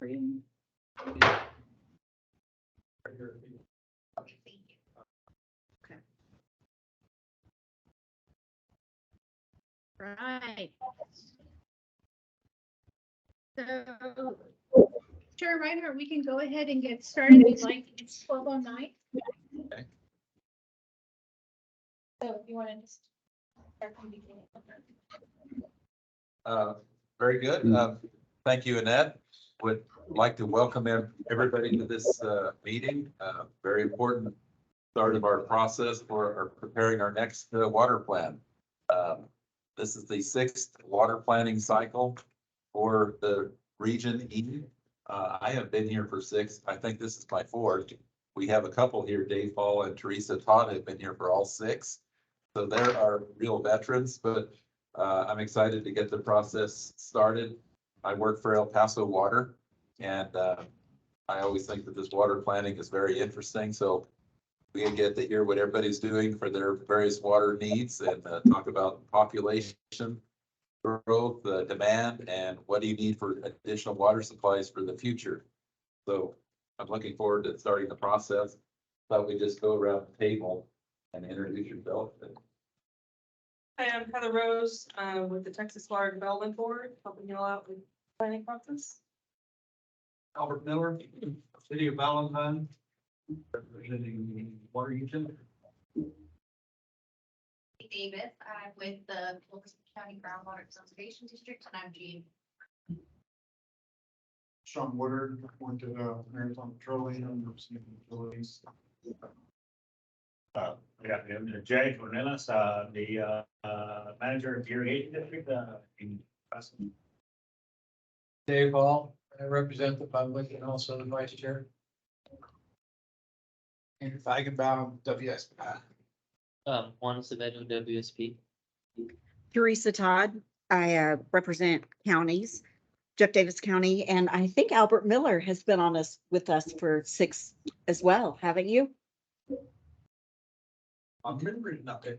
screen. Okay. Right. So, Chair Reinhardt, we can go ahead and get started. We'd like, it's 12:09. Okay. So if you want to just start from the beginning. Very good. Thank you, Annette. Would like to welcome everybody to this meeting. Very important start of our process for preparing our next water plan. This is the 6th water planning cycle for the Region E. I have been here for 6. I think this is my 4th. We have a couple here, Dave Hall and Teresa Todd have been here for all 6. So there are real veterans, but I'm excited to get the process started. I work for El Paso Water, and I always think that this water planning is very interesting. So we get to hear what everybody's doing for their various water needs and talk about population growth, demand, and what do you need for additional water supplies for the future. So I'm looking forward to starting the process. Thought we just go around the table and introduce yourself. Hi, I'm Heather Rose, with the Texas Water Development Board, helping you all out with the planning process. Albert Miller, City of Valentine, representing the water utility. Davis, I'm with the Wilkes County Groundwater Conservation District, and I'm Jean. Sean Woodard, went to Marathon Petroleum, representing utilities. Jay Cornelis, the manager of irrigation district in Preston. Dave Hall, I represent the public and also the vice chair. Andrew Feigenbaum, WSP. Juan Acevedo, WSP. Teresa Todd. I represent counties, Jeff Davis County, and I think Albert Miller has been on us with us for 6 as well, haven't you? I'm remembering not that.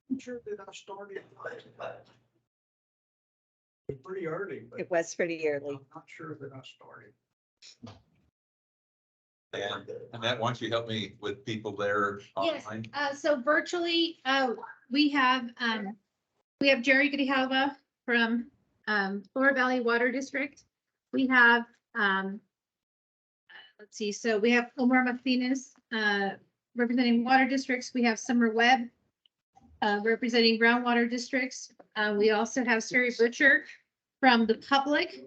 I'm sure that I started. Pretty early, but It was pretty early. I'm not sure that I started. And Annette, why don't you help me with people there Yes, online? so virtually, we have Jerry Grijalva from, Lower Valley Water District. We have, let's see, so we have Omar Martinez, representing water districts. We have Summer Webb, representing groundwater districts. We also have Sherry Butcher from the public.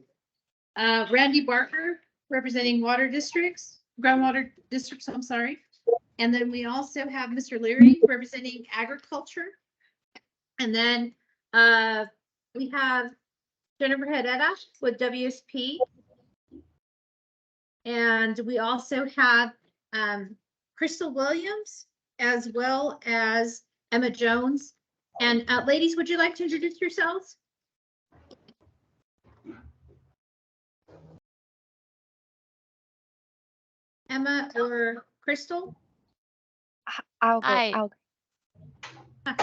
Randy Barker, representing water districts, groundwater districts, I'm sorry. And then we also have Mr. Leary representing agriculture. And then we have Jennifer Herrera with WSP. And we also have Crystal Williams as well as Emma Jones. And ladies, would you like to introduce yourselves? Emma or Crystal? Hi. Huh.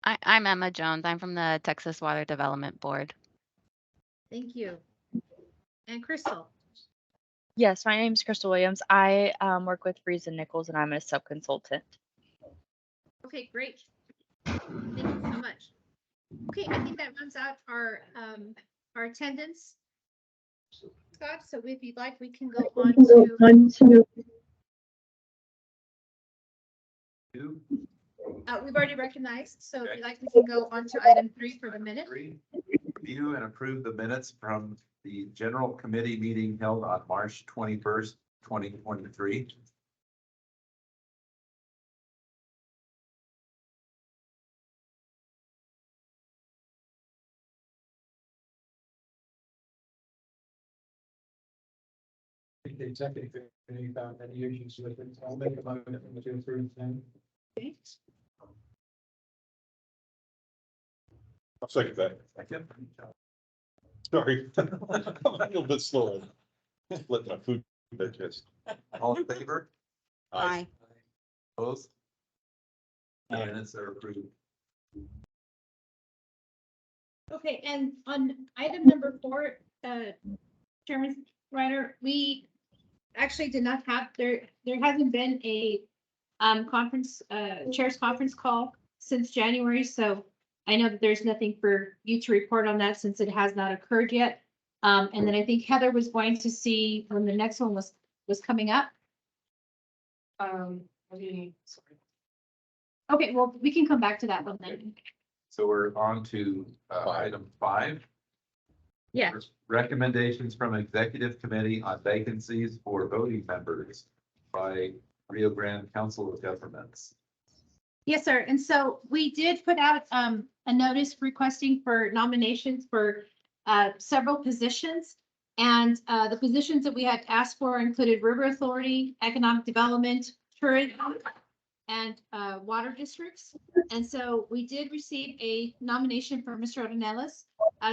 I'm Emma Jones. I'm from the Texas Water Development Board. Thank you. And Crystal? Yes, my name is Crystal Williams. I work with Reason Nichols, and I'm a sub-consultant. Okay, great. Thank you so much. Okay, I think that runs out our attendance. Scott, so if you'd like, we can go on to, we've already recognized, so if you'd like, we can go on to item 3 for the minute. Review and approve the minutes from the general committee meeting held on March 21st, 2023. The executive committee found any issues with it. I'll make a motion to approve then. Okay. I'll second that. Sorry. I'm a little bit slow. Let my food digest. All in favor? Aye. Opposed? Minutes are approved. Okay, and on item number 4, Chairman Ryder, we actually did not have, there hasn't been a chair's conference call since January, so I know that there's nothing for you to report on that since it has not occurred yet. And then I think Heather was going to see when the next one was coming up. What do you need? Sorry. Okay, well, we can come back to that one then. So we're on to item 5. Yeah. Recommendations from Executive Committee on vacancies for voting members by Rio Grande Council of Governments. Yes, sir. And so we did put out a notice requesting for nominations for several positions. And the positions that we had asked for included River Authority, Economic Development, Tourism, and water districts. And so we did receive a nomination for Mr. Ornelas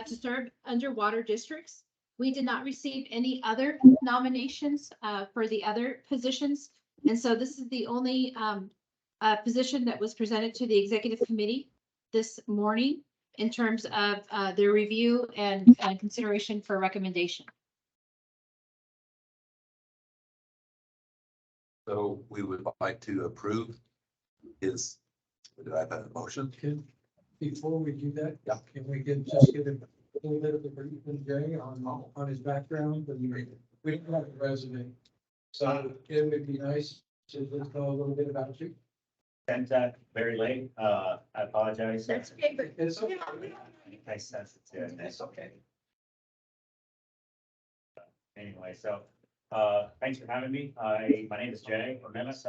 to serve under water districts. We did not receive any other nominations for the other positions. And so this is the only position that was presented to the executive committee this morning in terms of their review and consideration for recommendation. So we would like to approve his, do I have a motion? Before we do that, Yeah. can we get a little bit of a brief from Jay on his background? And we don't have a resume. So it would be nice to just know a little bit about you. Sent that very late. I apologize. That's okay, but It's okay. Nice sensitive. That's okay. Anyway, so, thanks for having me. My name is Jay Ornelas.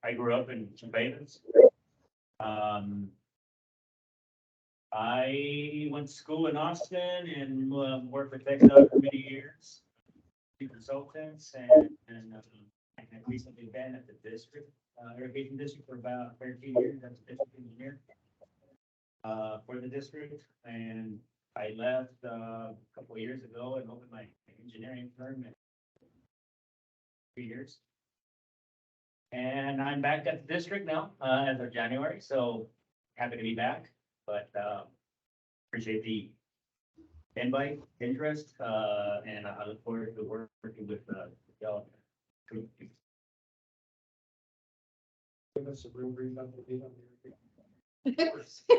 I grew up in Chambavans. I went to school in Austin and worked with Texas for many years. Two consultants and I have recently been at the district, irrigation district for about 13 years as a district engineer for the district. And I left a couple of years ago and opened my engineering firm in 3 years. And I'm back at the district now as of January, so happy to be back. But appreciate the invite, interest, and I look forward to working with y'all. Give us a real brief update on your.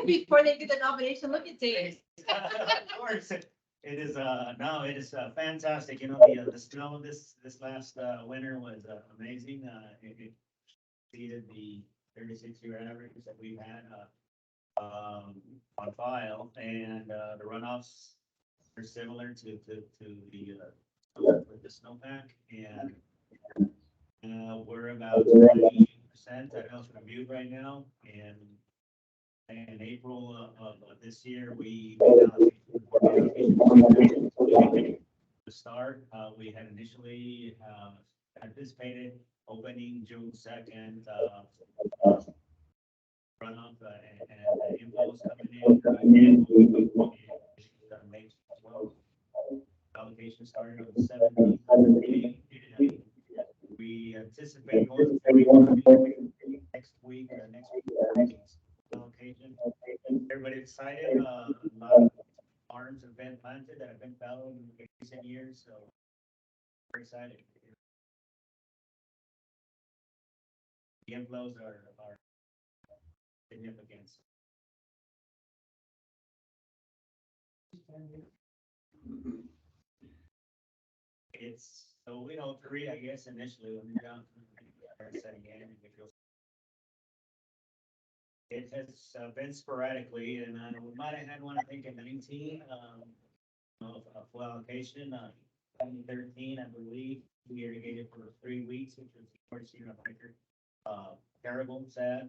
before they do the nomination, look at Dave. Of course, it is, no, it is fantastic, you know, the snow this last winter was amazing, it exceeded the 36-year average that we've had on file, and the runoffs are similar to the snowpack, and we're about 20% at Elson Butte right now, and in April of this year, we to start, we had initially anticipated opening June 2nd, runoff and inflows coming in. May 12th. Allocation started on the 17th. We anticipate going to next week or next week. Allocation. Everybody excited? A lot of farms have been planted that have been followed in recent years, so we're excited. The inflows are significant. It's, so, you know, 3, I guess, initially when you're down setting in, and it feels. It has been sporadically, and we might have had one, I think, in 19, of full allocation, 2013, I believe, we irrigated for 3 weeks, which was, of course, you know, record, terrible, sad,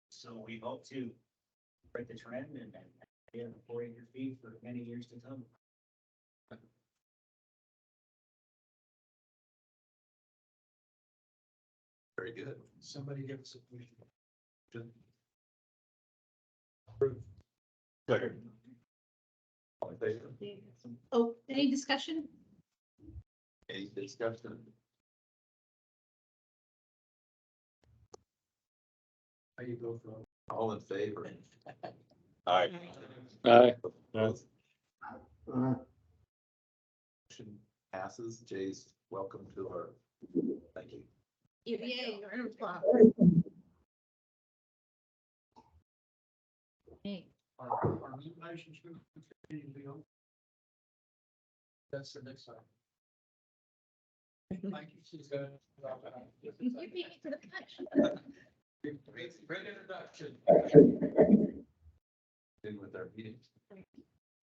so we hope to break the trend and be on 4-acre feet for many years to come. Very good. Somebody give us a push. Second. All in favor? Oh, any discussion? Any discussion? How you go from? All in favor? Aye. Aye. Aye. passes. Jay's welcome to our, thank you. Yay, you're in a plot. Hey. Our relationship between the open. That's the next slide. Thank you. She's gonna. You beat me to the punch. Great introduction. In with our meeting.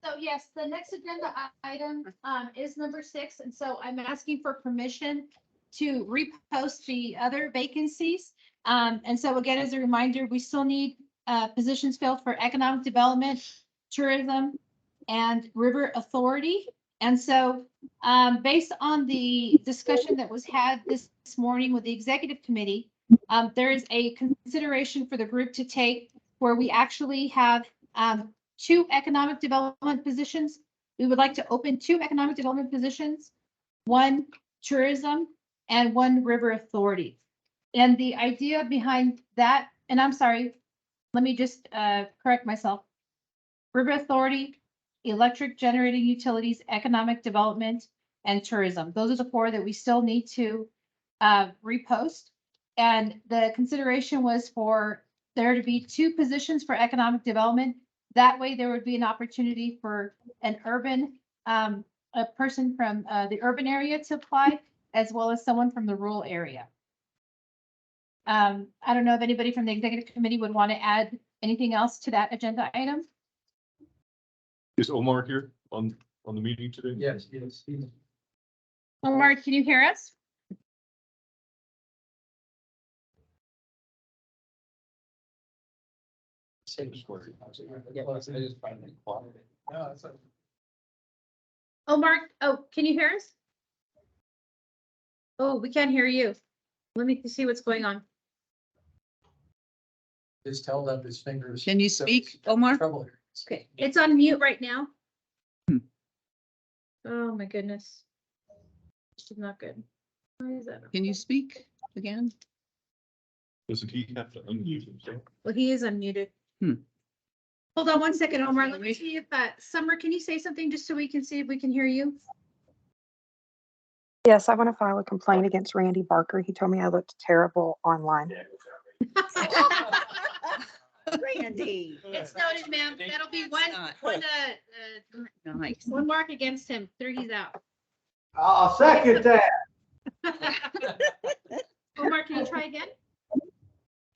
So yes, the next agenda item is number 6, and so I'm asking for permission to repost the other vacancies. And so again, as a reminder, we still need positions filled for economic development, tourism, and river authority. And so based on the discussion that was had this morning with the executive committee, there is a consideration for the group to take where we actually have 2 economic development positions. We would like to open 2 economic development positions, 1 tourism and 1 river authority. And the idea behind that, and I'm sorry, let me just correct myself. River authority, electric generating utilities, economic development, and tourism. Those are the 4 that we still need to repost. And the consideration was for there to be 2 positions for economic development. That way there would be an opportunity for an urban, a person from the urban area to apply, as well as someone from the rural area. I don't know if anybody from the executive committee would want to add anything else to that agenda item. Is Omar here on the meeting today? Yes. Omar, can you hear us? Omar, oh, can you hear us? Oh, we can't hear you. Let me see what's going on. Just held up his fingers. Can you So speak, he's got Omar? trouble here. Okay, it's on mute right now. Oh, my goodness. This is not good. Why is that? Can you speak again? Doesn't he have to unmute himself? Well, he is unmuted. Hold on 1 second, Omar. Let me see if Summer, can you say something just so we can see if we can hear you? Yes, I want to file a complaint against Randy Barker. He told me I looked terrible online. Randy. It's noted, ma'am. That'll be one Nice. one mark against him. 3, he's out. I'll second that. Omar, can you try again?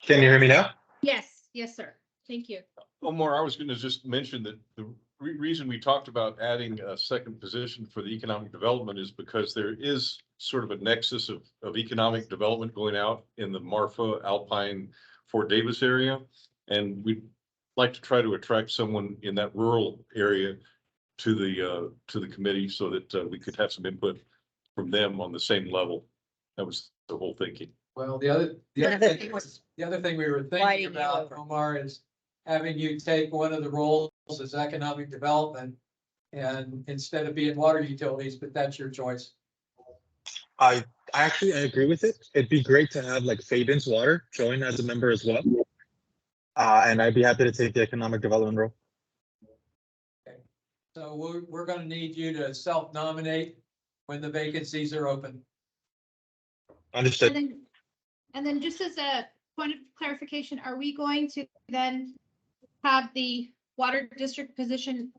Can you hear me now? Yes, sir. Thank you. Omar, I was going to just mention that the reason we talked about adding a second position for the economic development is because there is sort of a nexus of economic development going out in the Marfa, Alpine, Fort Davis area. And we'd like to try to attract someone in that rural area to the committee so that we could have some input from them on the same level. That was the whole thinking. Well, the other thing we were thinking about, Omar, is having you take one of the roles as economic development and instead of being water utilities, but that's your choice. I agree with it. It'd be great to have like Fabian's Water join as a member as well. And I'd be happy to take the economic development role. So we're gonna need you to self-nominate when the vacancies are open. Understood. And then just as a point of clarification, are we going to then have the water district position,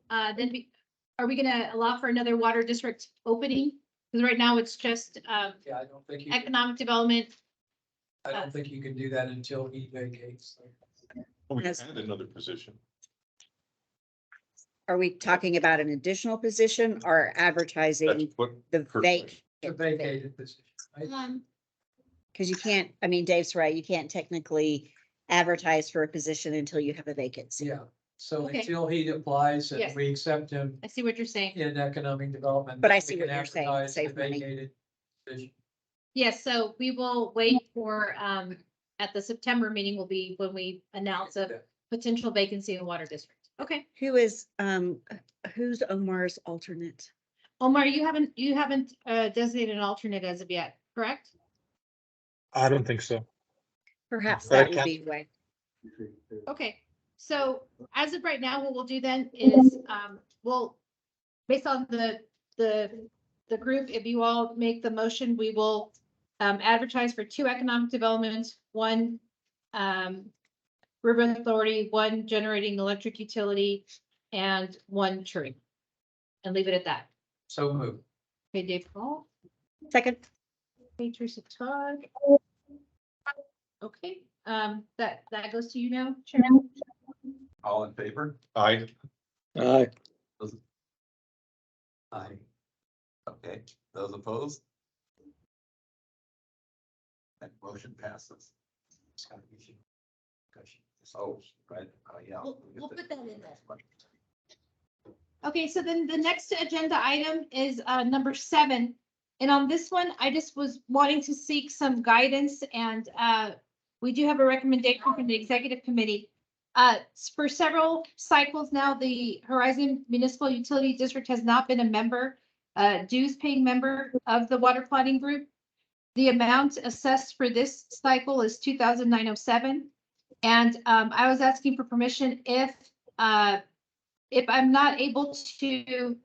are we gonna allow for another water district opening? Because right now it's just, Yeah, I don't think economic development. I don't think you can do that until he vacates. We Yes. add another position. Are we talking about an additional position or That's advertising what the Kurt vacant? The vacated position. right? Because you can't, I mean, Dave's right, you can't technically advertise for a position until you have a vacancy. Yeah, so Okay. until he applies and Yes. we accept him I see what you're saying. in economic development. But I we see can what you're saying, advertise the save money. vacated position. Yes, so we will wait for, at the September meeting will be when we announce a potential vacancy in water district. Okay. Who's Omar's alternate? Omar, you haven't designated an alternate as of yet, correct? I don't think so. Perhaps But I that would can't- be the way. Okay, so as of right now, what we'll do then is, we'll, based on the the group, if you all make the motion, we will advertise for 2 economic developments, 1 river authority, 1 generating electric utility, and 1 tree. And leave it at that. So moved. Okay, Dave Paul, Second. okay, Teresa Todd. Okay, that goes to you now, Chairman. All in favor? Aye. Aye. Aye. Okay, those opposed? That motion passes. Oh, right, yeah. We'll put that in there. Okay, so then the next agenda item is number 7. And on this one, I just was wanting to seek some guidance, and we do have a recommendation from the executive committee. For several cycles now, the Horizon Municipal Utility District has not been a member, dues paying member of the water plotting group. The amount assessed for this cycle is $2,907. And I was asking for permission if I'm not able to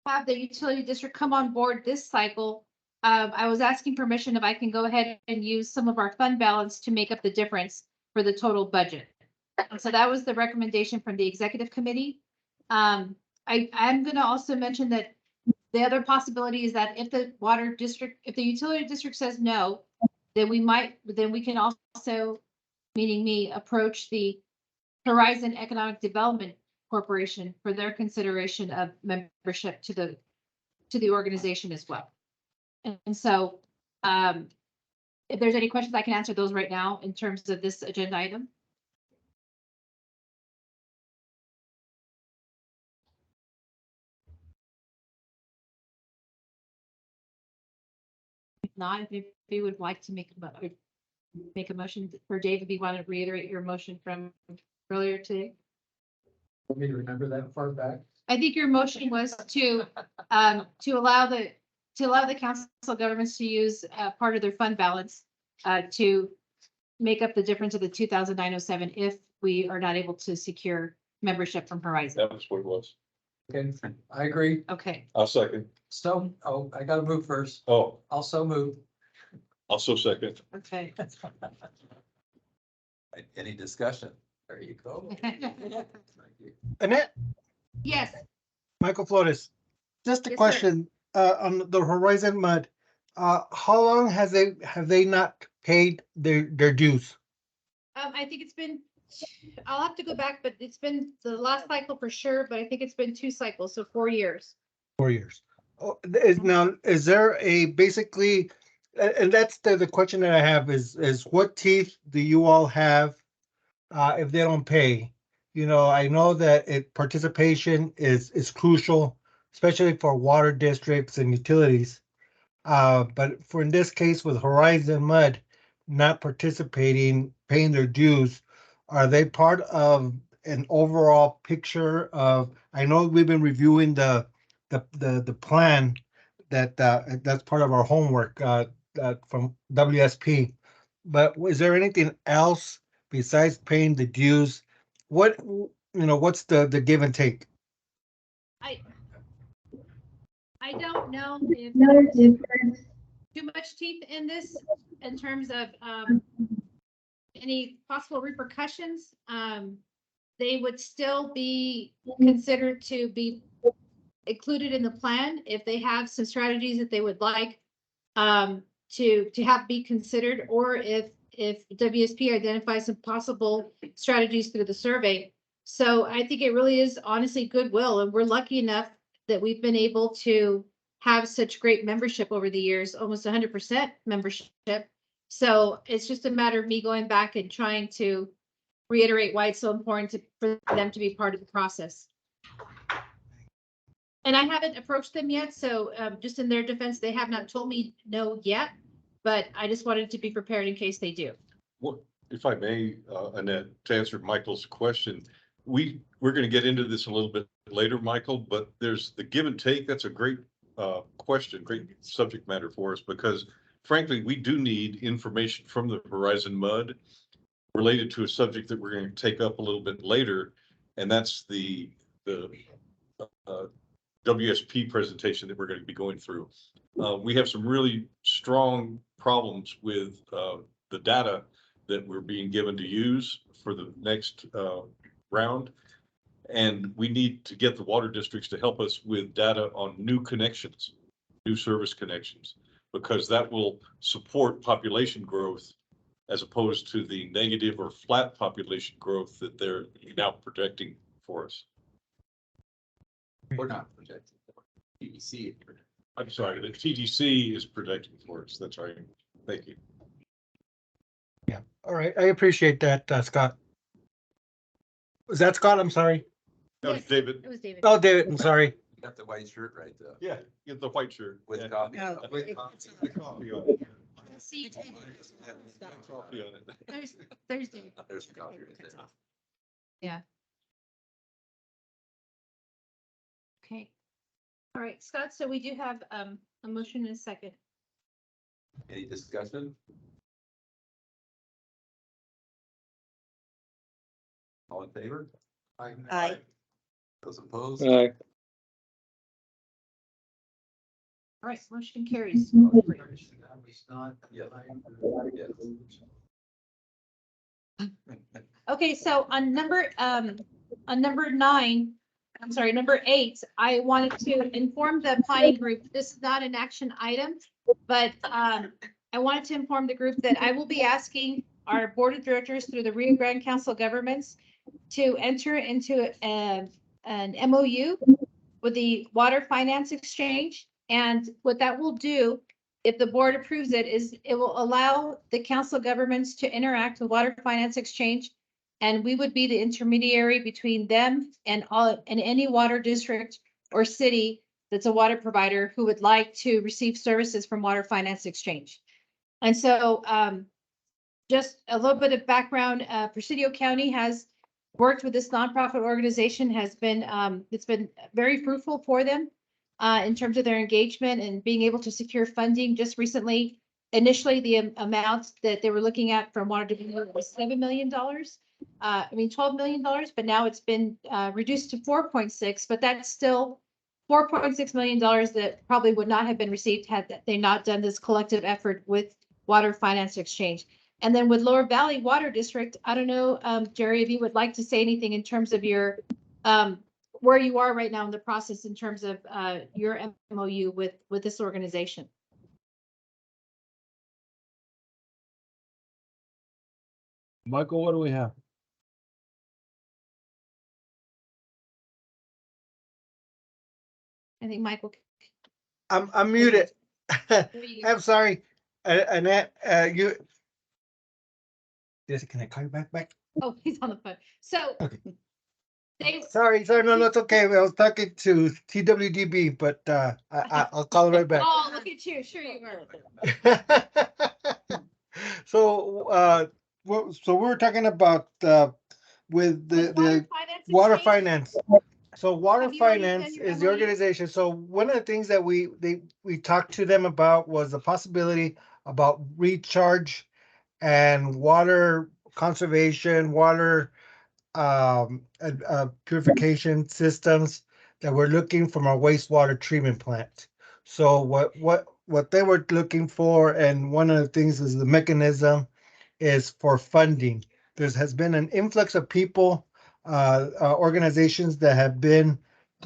have the utility district come on board this cycle, I was asking permission if I can go ahead and use some of our fund balance to make up the difference for the total budget. And so that was the recommendation from the executive committee. I'm going to also mention that the other possibility is that if the utility district says no, then we can also, meaning me, approach the Horizon Economic Development Corporation for their consideration of membership to the organization as well. And so if there's any questions, I can answer those right now in terms of this agenda item. If not, if you would like to make a motion, or Dave, if you want to reiterate your motion from earlier today. Want me to remember that far back? I think your motion was to allow the council governments to use part of their fund balance to make up the difference of the 2,907 if we are not able to secure membership from Horizon. That was what it was. Okay, I agree. Okay, I'll second. So, I gotta move first. Oh, Also move. also second. okay. Any discussion? There you go. Thank you. Annette, Yes, Michael Flores, just a Yes, sir. question, on the Horizon Mud. How long have they not paid their dues? I think it's been, I'll have to go back, but it's been the last cycle for sure, but I think it's been 2 cycles, so 4 years. 4 years. Oh, is there a basically, and that's the question that I have is what teeth do you all have if they don't pay? You know, I know that participation is crucial, especially for water districts and utilities. But for in this case with Horizon Mud not participating, paying their dues, are they part of an overall picture of, I know we've been reviewing the plan that's part of our homework from WSP. But is there anything else besides paying the dues? What's the give and take? I don't know if there's too much teeth in this in terms of any possible repercussions. They would still be considered to be included in the plan if they have some strategies that they would like to have be considered, or if WSP identifies some possible strategies through the survey. So I think it really is honestly goodwill, and we're lucky enough that we've been able to have such great membership over the years, almost 100% membership. So it's just a matter of me going back and trying to reiterate why it's so important for them to be part of the process. And I haven't approached them yet, so just in their defense, they have not told me no yet, but I just wanted to be prepared in case they do. What, if I may, Annette, to answer Michael's question, we're going to get into this a little bit later, Michael, but there's the give and take. That's a great question, great subject matter for us, because frankly, we do need information from the Horizon Mud related to a subject that we're going to take up a little bit later, and that's the WSP presentation that we're going to be going through. We have some really strong problems with the data that we're being given to use for the next round. And we need to get the water districts to help us with data on new connections, new service connections, because that will support population growth as opposed to the negative or flat population growth that they're now projecting for us. We're not projecting. PEC. I'm sorry, the TDC is projecting for us. That's right. Thank you. Yeah, all right, I appreciate that, Scott. Was that Scott? I'm sorry. No, Yes, David. It was David. Oh, David, I'm sorry. You got the white shirt right there. Yeah, get the white shirt. With Yeah. coffee. No, With it- coffee. The coffee on it. See, Coffee on it. there's David. There's the coffee right there. Okay. All right, Scott, so we do have a motion and a second. Any discussion? All in favor? Aye. Those opposed? All right, motion carries. Yes. Okay, so on number 9, I'm sorry, number 8, I wanted to inform the planning group, this is not an action item, but I wanted to inform the group that I will be asking our board of directors through the Rio Grande Council of Governments to enter into an MOU with the Water Finance Exchange. And what that will do, if the board approves it, is it will allow the council of governments to interact with Water Finance Exchange. And we would be the intermediary between them and any water district or city that's a water provider who would like to receive services from Water Finance Exchange. And so just a little bit of background, Presidio County has worked with this nonprofit organization, has been it's been very fruitful for them in terms of their engagement and being able to secure funding. Just recently, initially the amount that they were looking at from Water Development was $7 million. $12 million, but now it's been reduced to 4.6, but that's still $4.6 million that probably would not have been received had they not done this collective effort with Water Finance Exchange. And then with Lower Valley Water District, I don't know, Jerry, if you would like to say anything in terms of your where you are right now in the process in terms of your MOU with this organization. Michael, what do we have? I think Michael. I'm muted. There you go. I'm sorry. Annette, you. Can I call you back? Oh, he's on the phone. So Okay. Dave, Sorry, no, it's okay. I was talking to TWDB, but I'll call it right back. oh, look at you. Sure you were. So, so we're talking about with the water finance. So Water Have you already done Finance your is the MOU? organization. So one of the things that we talked to them about was the possibility about recharge and water conservation, water purification systems that we're looking from our wastewater treatment plant. So what they were looking for, and one of the things is the mechanism is for funding. There has been an influx of people, organizations that have been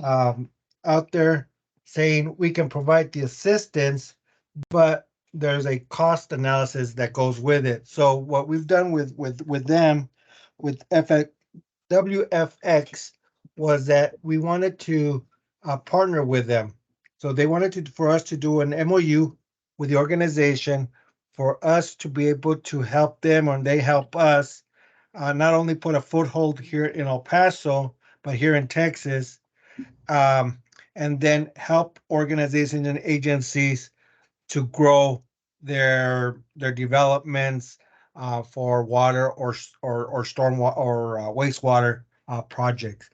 out there saying we can provide the assistance, but there's a cost analysis that goes with it. So what we've done with them, with WFX, was that we wanted to partner with them. So they wanted for us to do an MOU with the organization for us to be able to help them, and they help us not only put a foothold here in El Paso, but here in Texas, and then help organizations and agencies to grow their developments for water or storm or wastewater projects.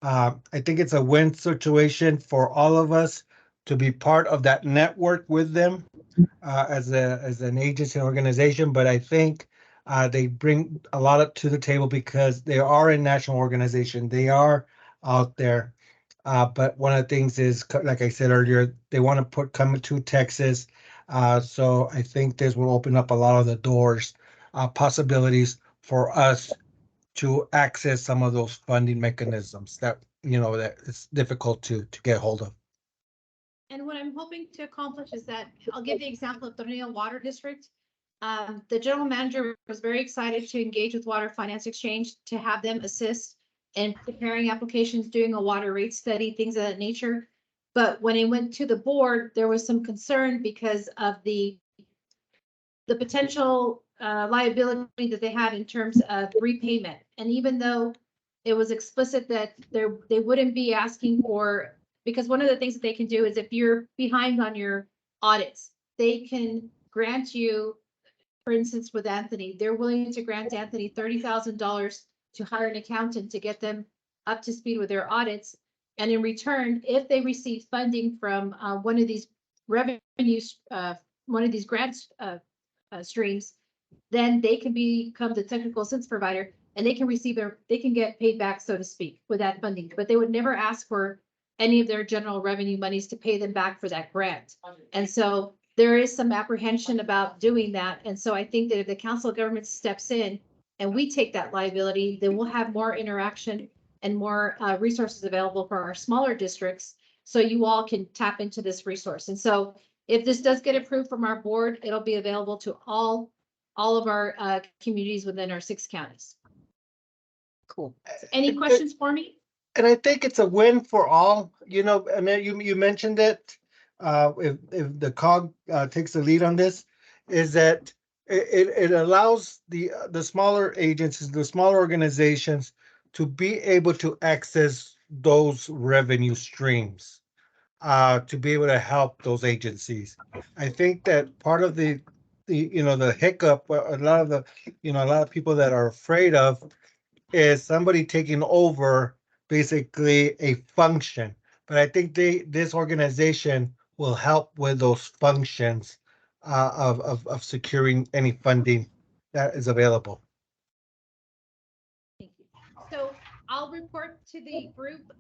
I think it's a win situation for all of us to be part of that network with them as an agency and organization. But I think they bring a lot to the table because they are a national organization. They are out there. But one of the things is, like I said earlier, they want to come to Texas. So I think this will open up a lot of the doors, possibilities for us to access some of those funding mechanisms that, that it's difficult to get hold of. And what I'm hoping to accomplish is that, I'll give the example of Tornillo Water District. The general manager was very excited to engage with Water Finance Exchange to have them assist in preparing applications, doing a water rate study, things of that nature. But when it went to the board, there was some concern because of the potential liability that they had in terms of repayment. And even though it was explicit that they wouldn't be asking for, because one of the things that they can do is if you're behind on your audits, they can grant you, for instance, with Anthony, they're willing to grant Anthony $30,000 to hire an accountant to get them up to speed with their audits. And in return, if they receive funding from one of these revenues, one of these grants streams, then they can become the technical assistance provider and they can get paid back, so to speak, with that funding. But they would never ask for any of their general revenue monies to pay them back for that grant. And so there is some apprehension about doing that. And so I think that if the Council of Governments steps in and we take that liability, then we'll have more interaction and more resources available for our smaller districts. So you all can tap into this resource. And so if this does get approved from our board, it'll be available to all of our communities within our 6 counties. Cool. Any questions for me? And I think it's a win for all, and then you mentioned it. If the COG takes the lead on this, is that it allows the smaller agencies, the smaller organizations to be able to access those revenue streams, to be able to help those agencies. I think that part of the hiccup, a lot of people that are afraid of is somebody taking over basically a function. But I think this organization will help with those functions of securing any funding that is available. Thank you. So I'll report to the group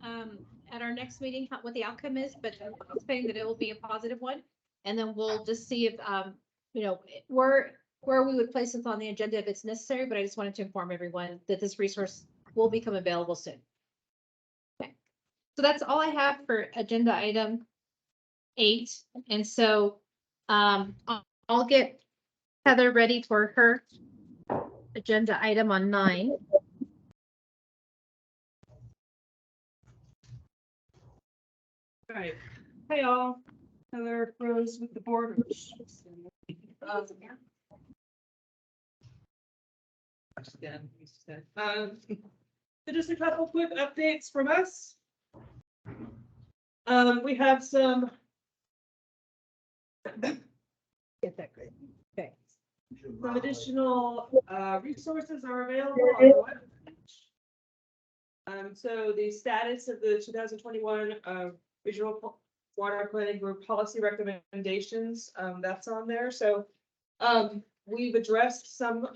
at our next meeting what the outcome is, but I'm anticipating that it will be a positive one. And then we'll just see if, where we would place this on the agenda if it's necessary, but I just wanted to inform everyone that this resource will become available soon. Okay, so that's all I have for agenda item 8. And so I'll get Heather ready for her agenda item on 9. All right. Hey, all. Heather Rose with the board. So just a couple quick updates from us. We have some. Get that great. Okay. Some additional resources are available on the webpage. So the status of the 2021 Regional Water Planning Group policy recommendations, that's on there. So we've addressed some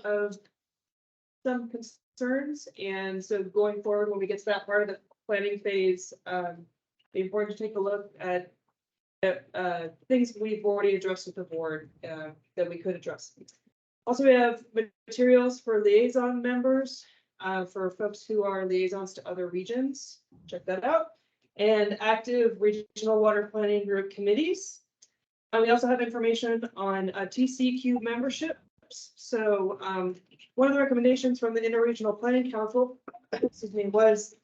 concerns, and so going forward, when we get to that part of the planning phase, it's important to take a look at things we've already addressed with the board that we could address. Also, we have materials for liaison members, for folks who are liaisons to other regions. Check that out. And active regional water planning group committees. We also have information on TCQ memberships. So one of the recommendations from the Interregional Planning Council, excuse me, was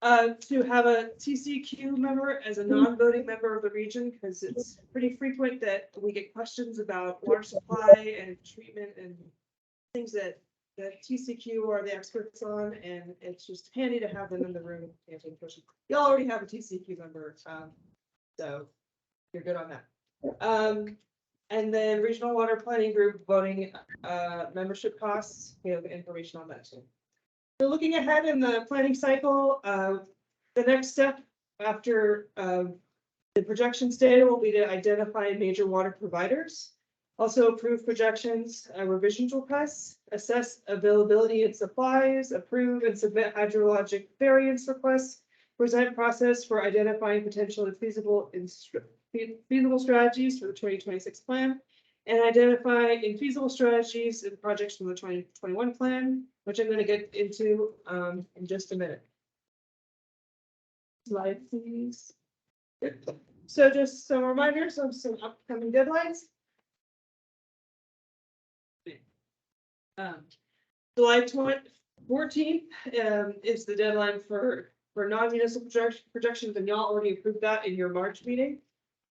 to have a TCQ member as a non-voting member of the region, because it's pretty frequent that we get questions about water supply and treatment and things that TCQ are the experts on, and it's just handy to have them in the room answering questions. You already have a TCQ member, so you're good on that. And then Regional Water Planning Group voting membership costs, we have information on that too. So looking ahead in the planning cycle, the next step after the projections data will be to identify major water providers, also approve projections, revisions requests, assess availability and supplies, approve and submit hydrologic variance requests, present process for identifying potential and feasible feasible strategies for the 2026 plan, and identify infeasible strategies and projects from the 2021 plan, which I'm going to get into in just a minute. Slide, please. So just some reminders of some upcoming deadlines. July 14th is the deadline for non-municipal projections, and y'all already approved that in your March meeting.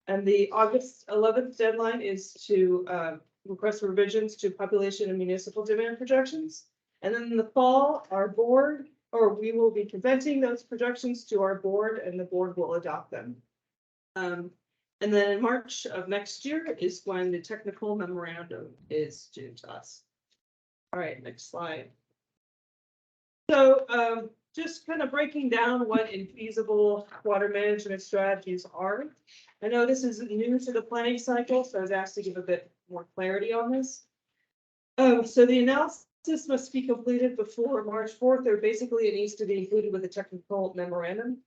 And the August 11th deadline is to request revisions to population and municipal demand projections. And then in the fall, our board, or we will be presenting those projections to our board, and the board will adopt them. And then in March of next year is when the technical memorandum is due to us. All right, next slide. So just kind of breaking down what infeasible water management strategies are. I know this is new to the planning cycle, so I was asked to give a bit more clarity on this. So the analysis must be completed before March 4th, or basically it needs to be included with the technical memorandum.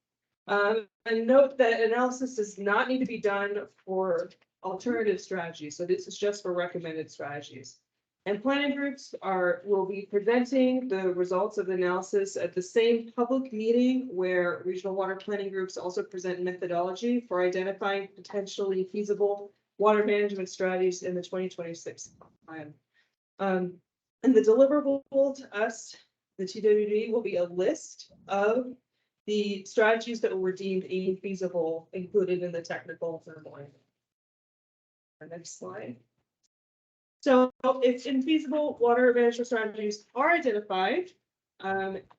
And note that analysis does not need to be done for alternative strategies. So this is just for recommended strategies. And planning groups will be presenting the results of the analysis at the same public meeting where regional water planning groups also present methodology for identifying potentially feasible water management strategies in the 2026 plan. And the deliverable to us, the TWD, will be a list of the strategies that were deemed infeasible included in the technical memorandum. Next slide. So if infeasible water management strategies are identified,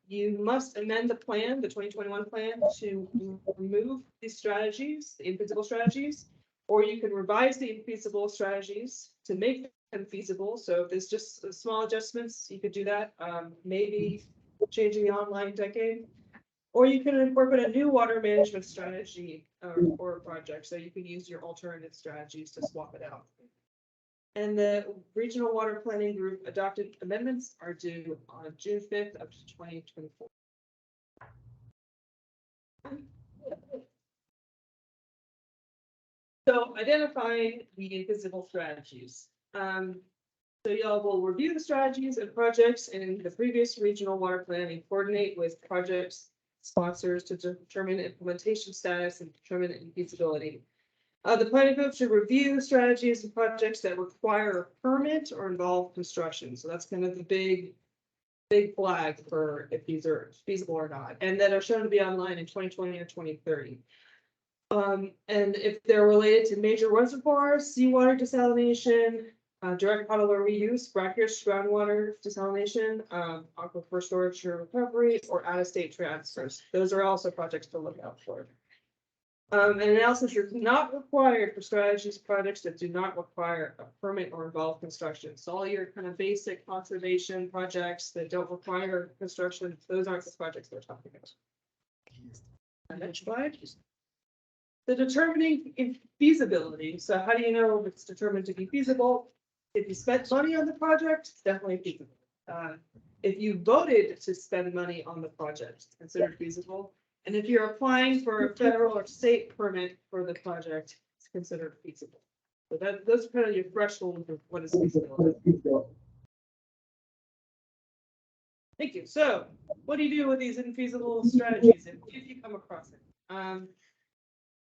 you must amend the plan, the 2021 plan, to remove these strategies, the infeasible strategies, or you can revise the infeasible strategies to make them feasible. So if there's just small adjustments, you could do that. Maybe changing the online decade, or you can incorporate a new water management strategy or a project. So you can use your alternative strategies to swap it out. And the regional water planning group adopted amendments are due on June 5th of 2024. So identifying the invisible strategies. So y'all will review the strategies and projects in the previous regional water plan and coordinate with projects sponsors to determine implementation status and determine infeasibility. The planning group should review strategies and projects that require a permit or involve construction. So that's kind of the big flag for if these are feasible or not, and that are shown to be online in 2020 or 2030. And if they're related to major reservoirs, seawater desalination, direct potable reuse, brackish groundwater desalination, aquifer storage and recovery, or out-of-state transfers. Those are also projects to look out for. An analysis is not required for strategies projects that do not require a permit or involve construction. So all your kind of basic conservation projects that don't require construction, those aren't the projects they're talking about. Next slide. The determining feasibility. So how do you know if it's determined to be feasible? If you spent money on the project, it's definitely feasible. If you voted to spend money on the project, it's considered feasible. And if you're applying for a federal or state permit for the project, it's considered feasible. So those are kind of your thresholds of what is feasible. Thank you. So what do you do with these infeasible strategies if you come across it?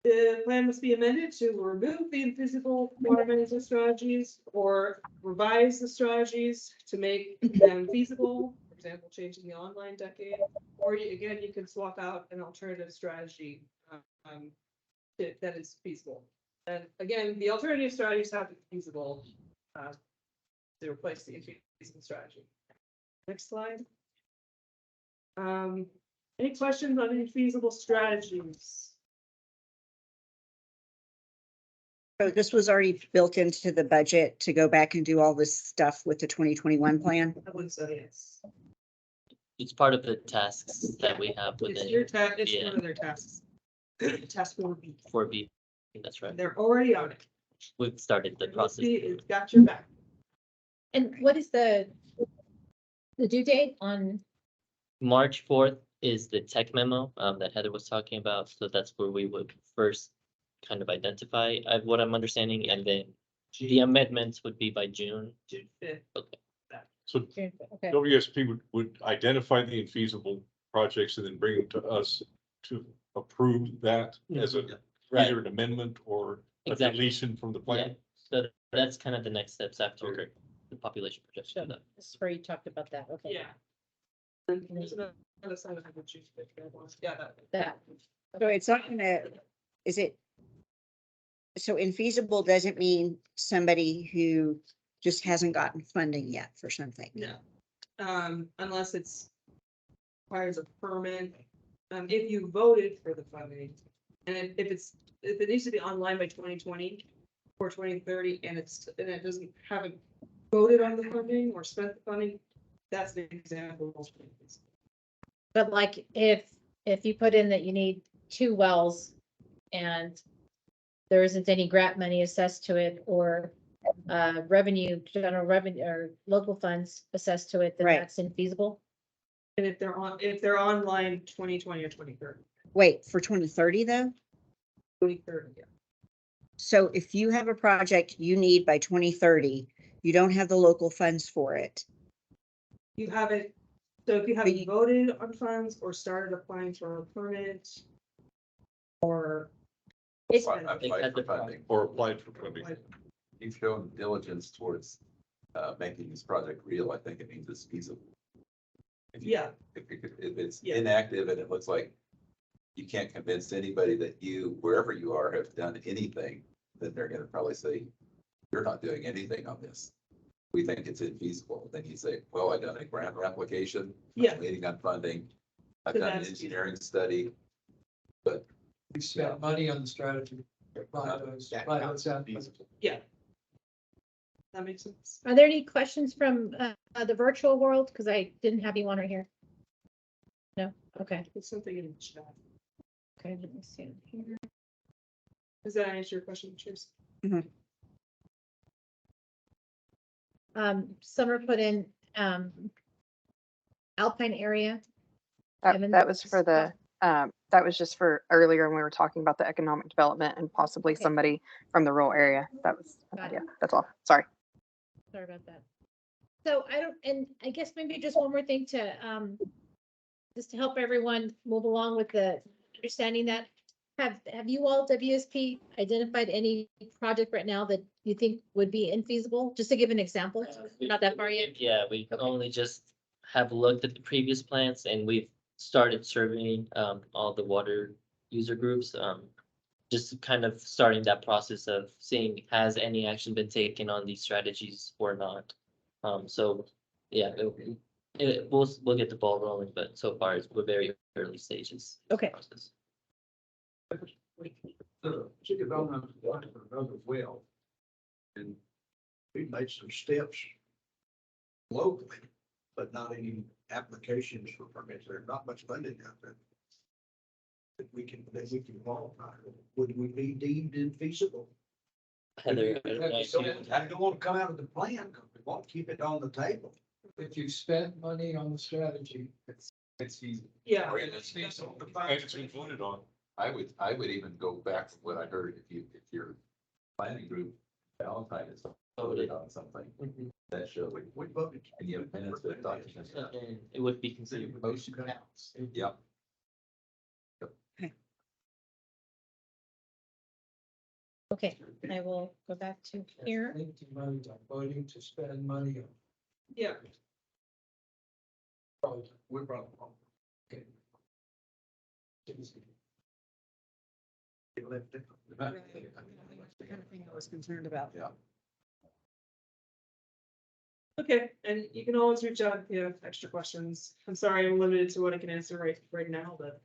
The plan must be amended to remove the infeasible water management strategies or revise the strategies to make them feasible. For example, changing the online decade, or again, you can swap out an alternative strategy that is feasible. And again, the alternative strategies have to be feasible to replace the infeasible strategy. Next slide. Any questions on infeasible strategies? So this was already built into the budget to go back and do all this stuff with the 2021 plan. I would say yes. It's part of the tasks that we have It's within your task. It's yeah. one of their tasks. Task 4B. 4B. That's right. They're already on it. We've started the process. It's got your back. And what is the due date on? March 4th is the tech memo, that Heather was talking about. So that's where we would first kind of identify, what I'm understanding, and then the amendments would be by June. June 5th. Okay. So Okay. WSP would identify the infeasible projects and then bring them to us to approve that as a, Right. either an amendment or a Exactly. deletion from the Yeah, plan. so that's kind of the next steps after Okay. the population projection. This is where you talked about that, okay. Yeah. And there's another side of the June 5th. that one. Yeah, that. That, So it's not gonna, is it? So infeasible doesn't mean somebody who just hasn't gotten funding yet for something. No. Unless it's requires a permit, if you voted for the funding. And if it needs to be online by 2020 or 2030 and it doesn't haven't voted on the funding or spent the funding, that's the example. but like if you put in that you need 2 wells and there isn't any grant money assessed to it or general revenue or local funds assessed to it, then Right. that's infeasible. And if they're online 2020 or 2030. Wait, for 2030 though? 2030, yeah. So if you have a project you need by 2030, you don't have the local funds for it. You haven't, so if you haven't voted on funds or started applying for a permit. Or. It's- Applied for funding. Or applied for funding. You've shown diligence towards making this project real. I think it means it's feasible. Yeah. If it's Yeah. inactive and it looks like you can't convince anybody that you, wherever you are, have done anything, then they're gonna probably say, you're not doing anything on this. We think it's infeasible. Then you say, well, I've done a grant application. Yeah. I'm waiting on funding. I've So done an that's- engineering study. But We spent money on the strategy. Buy those out. Yeah. That makes sense. Are there any questions from the virtual world? Because I didn't have you on right here. No, okay, It's something in the chat. okay, let me see it here. Does that answer your question, Chase? Summer put in Alpine area. Evan, That was for the, that was just for earlier when we were talking about the economic development and possibly Okay. somebody from the rural area. That was, Got it. yeah, that's all. Sorry. Sorry about that. So I don't, and I guess maybe just one more thing to, just to help everyone move along with the understanding that, have you all, WSP, identified any project right now that you think would be infeasible? Just to give an example, not that far yet. Yeah, we only just have looked at the previous plans and we've started surveying all the water user groups. Just kind of starting that process of seeing has any action been taken on these strategies or not. So yeah, we'll get the ball rolling, but so far we're very early stages. of the Okay. process. Chicken donuts, another well. And we made some steps locally, but not any applications for permits. There's not much funding out there. That we can qualify. Would we be deemed infeasible? Heather, I don't know if you- I don't want to come out of the plan, because we want to keep it on the table. If you spent money on the strategy, it's feasible. Yeah. And it's been voted on. I would even go back to what I heard, if your planning group, Valentine is voted on something, that show We voted. and you have minutes that document. and it would be considered. Motion counts. Yep. Okay, I will go back to here. empty money, voting to spend money on. Yeah. We're probably. Okay. It left it. The kind of thing I was concerned about. Yeah. Okay, and you can always reach out if you have extra questions. I'm sorry, I'm limited to what I can answer right now, but.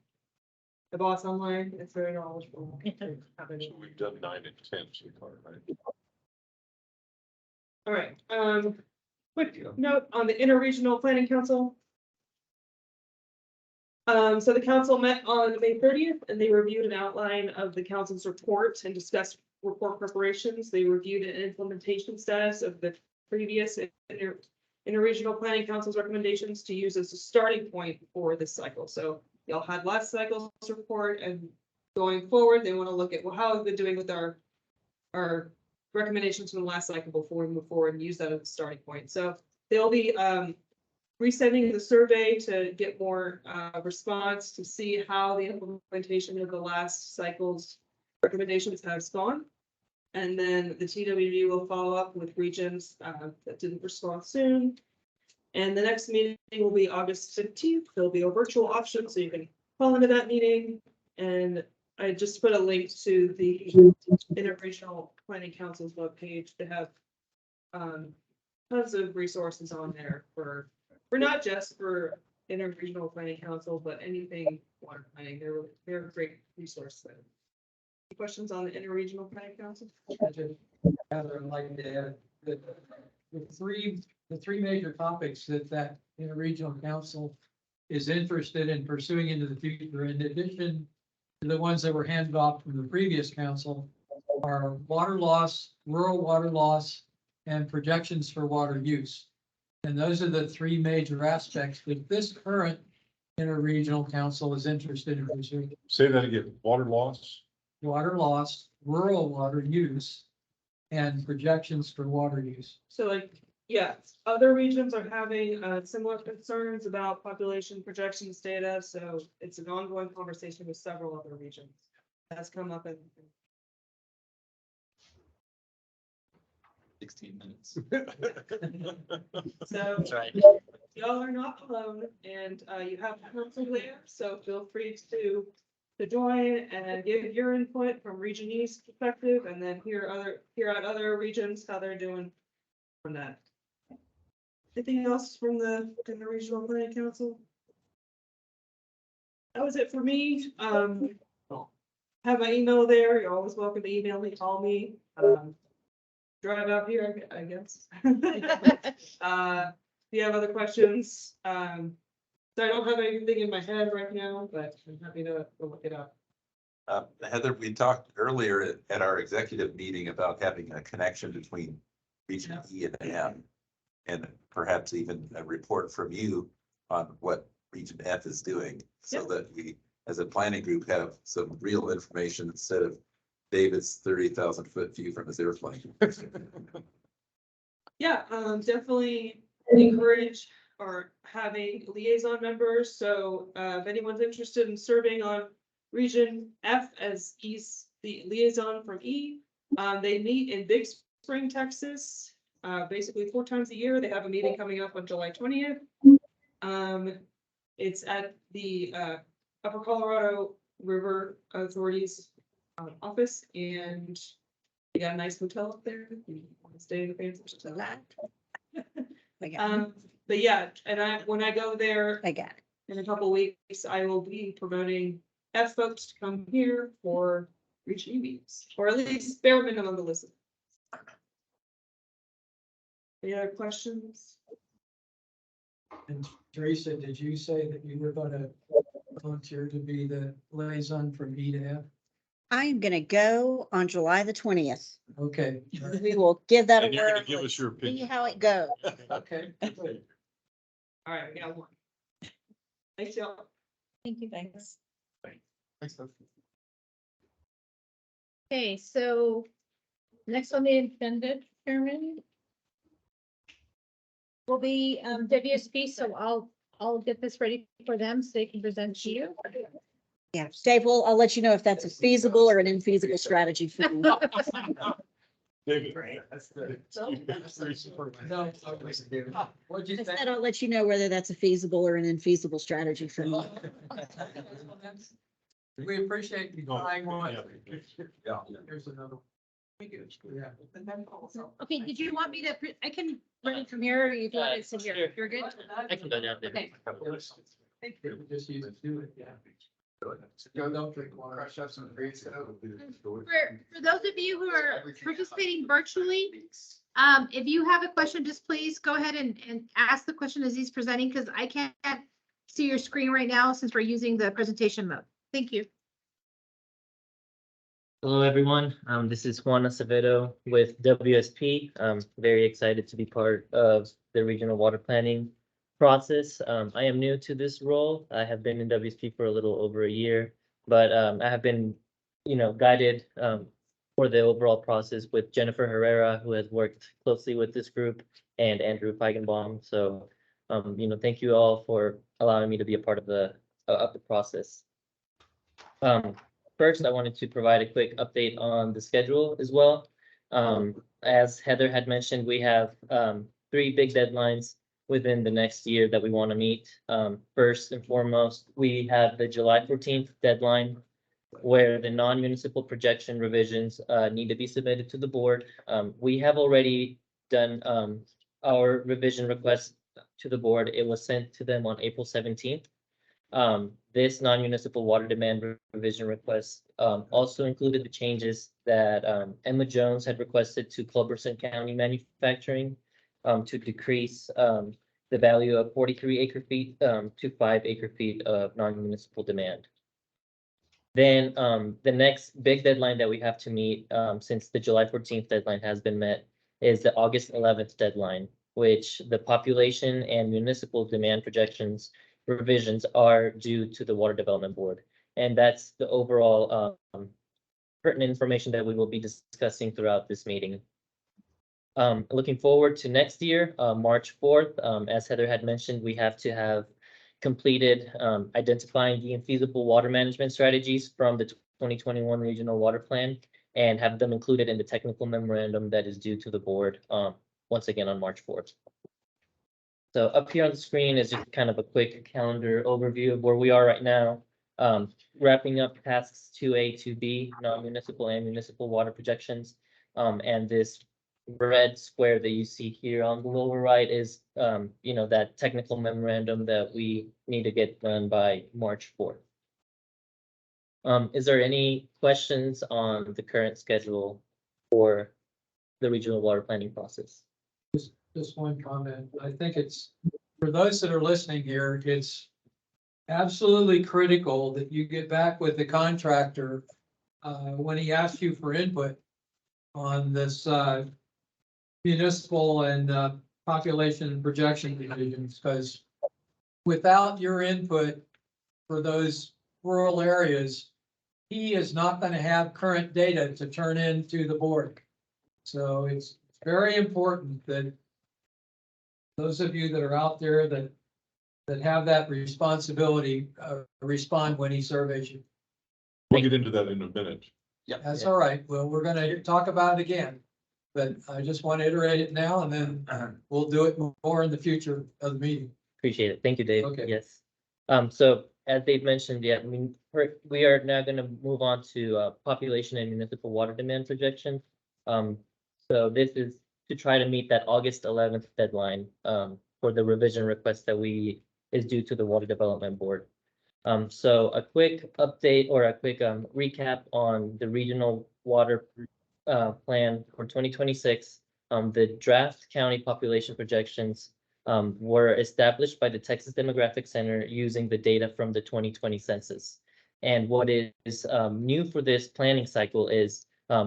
The boss online is very knowledgeable. Have any- We've done 9 and 10 so far, right? All right, quick note on the Interregional Planning Council. So the council met on May 30th and they reviewed an outline of the council's report and discussed report preparations. They reviewed an implementation status of the previous interregional planning council's recommendations to use as a starting point for this cycle. So y'all had last cycle's report, and going forward, they want to look at, well, how have we been doing with our recommendations from the last cycle before we move forward and use that as a starting point. So they'll be resending the survey to get more response to see how the implementation of the last cycle's recommendations has gone. And then the TWD will follow up with regions that didn't respond soon. And the next meeting will be August 15th. There'll be a virtual option, so you can call into that meeting. And I just put a link to the Interregional Planning Council's webpage to have tons of resources on there for not just for Interregional Planning Council, but anything water planning. They're a great resource there. Any questions on the Interregional Planning Council? Rather like to add that the three major topics that interregional council is interested in pursuing into the future, in addition to the ones that were handed off from the previous council, are water loss, rural water loss, and projections for water use. And those are the three major aspects that this current interregional council is interested in pursuing. Say that again, water loss? Water loss, rural water use, and projections for water use. So like, yeah, other regions are having similar concerns about population projections data, so it's an ongoing conversation with several other regions. That's come up in 16 minutes. so That's right. y'all are not alone, and you have council there, so feel free to join and give your input from Region East perspective, and then hear out other regions, how they're doing on that. Anything else from the Regional Planning Council? That was it for me. Have my email there. You're always welcome to email me, call me. Drive out here, I guess. If you have other questions, so I don't have anything in my head right now, but I'm happy to look it up. Heather, we talked earlier at our executive meeting about having a connection between Region E and M. And perhaps even a report from you on what Region F is doing, so that we, as a planning group, have some real information instead of David's 30,000-foot view from his airplane. Yeah, definitely encourage or having liaison members. So if anyone's interested in serving on Region F as the liaison from E, they meet in Big Spring, Texas, basically 4 times a year. They have a meeting coming up on July 20th. It's at the Upper Colorado River Authority's office, and they got a nice hotel up there. You want to stay in the fancy hotel. But yeah, and when I go there in a couple weeks, I will be promoting F folks to come here for Region E meetings, or at least bare minimum to listen. Any other questions? And Teresa, did you say that you were going to volunteer to be the liaison from E to F? I am gonna go on July the 20th. Okay. We will give that a And you're gonna whirl. give us your See opinion. how it goes. Okay. Good. All right, we got one. Thanks, y'all. Thank you. Thanks. Okay, so next on the agenda, Chairman, will be WSP, so I'll get this ready for them so they can present to you. Yeah, Dave, I'll let you know if that's a feasible or an infeasible strategy for you. David. No, what'd you I say? said I'll let you know whether that's a feasible or an infeasible strategy for you. We appreciate you trying one. Yeah. Here's another. Yeah. Okay, did you want me to, I can run it from here, or you want it to here? Sure. You're good? I can go down there. Okay. Just use it, do it, yeah. Go, don't drink water. Crush up some trees. For those of you who are participating virtually, if you have a question, just please go ahead and ask the question as he's presenting, because I can't see your screen right now since we're using the presentation mode. Thank you. Hello, everyone. This is Juan Acevedo with WSP. I'm very excited to be part of the regional water planning process. I am new to this role. I have been in WSP for a little over a year, but I have been, guided for the overall process with Jennifer Herrera, who has worked closely with this group, and Andrew Feigenbaum. So, thank you all for allowing me to be a part of the process. First, I wanted to provide a quick update on the schedule as well. As Heather had mentioned, we have 3 big deadlines within the next year that we want to meet. First and foremost, we have the July 14th deadline where the non-municipal projection revisions need to be submitted to the board. We have already done our revision request to the board. It was sent to them on April 17th. This non-municipal water demand revision request also included the changes that Emma Jones had requested to Culberson County Manufacturing to decrease the value of 43 acre-feet to 5 acre-feet of non-municipal demand. Then the next big deadline that we have to meet, since the July 14th deadline has been met, is the August 11th deadline, which the population and municipal demand projections revisions are due to the Water Development Board. And that's the overall pertinent information that we will be discussing throughout this meeting. Looking forward to next year, March 4th, as Heather had mentioned, we have to have completed identifying the infeasible water management strategies from the 2021 Regional Water Plan and have them included in the technical memorandum that is due to the board once again on March 4th. So up here on the screen is just kind of a quick calendar overview of where we are right now. Wrapping up tasks 2A, 2B, non-municipal and municipal water projections. And this red square that you see here on the lower right is, that technical memorandum that we need to get done by March 4th. Is there any questions on the current schedule for the regional water planning process? Just one comment. I think it's, for those that are listening here, it's absolutely critical that you get back with the contractor when he asks you for input on this municipal and population projection divisions, because without your input for those rural areas, he is not going to have current data to turn into the board. So it's very important that those of you that are out there that have that responsibility respond when he surveys you. We'll get into that in a minute. That's all right. Well, we're gonna talk about it again, but I just want to iterate it now and then we'll do it more in the future of the meeting. Appreciate it. Thank you, Dave. Okay. Yes. So as Dave mentioned, yeah, we are now going to move on to population and municipal water demand projection. So this is to try to meet that August 11th deadline for the revision request that is due to the Water Development Board. So a quick update or a quick recap on the regional water plan for 2026. The draft county population projections were established by the Texas Demographic Center using the data from the 2020 census. And what is new for this planning cycle is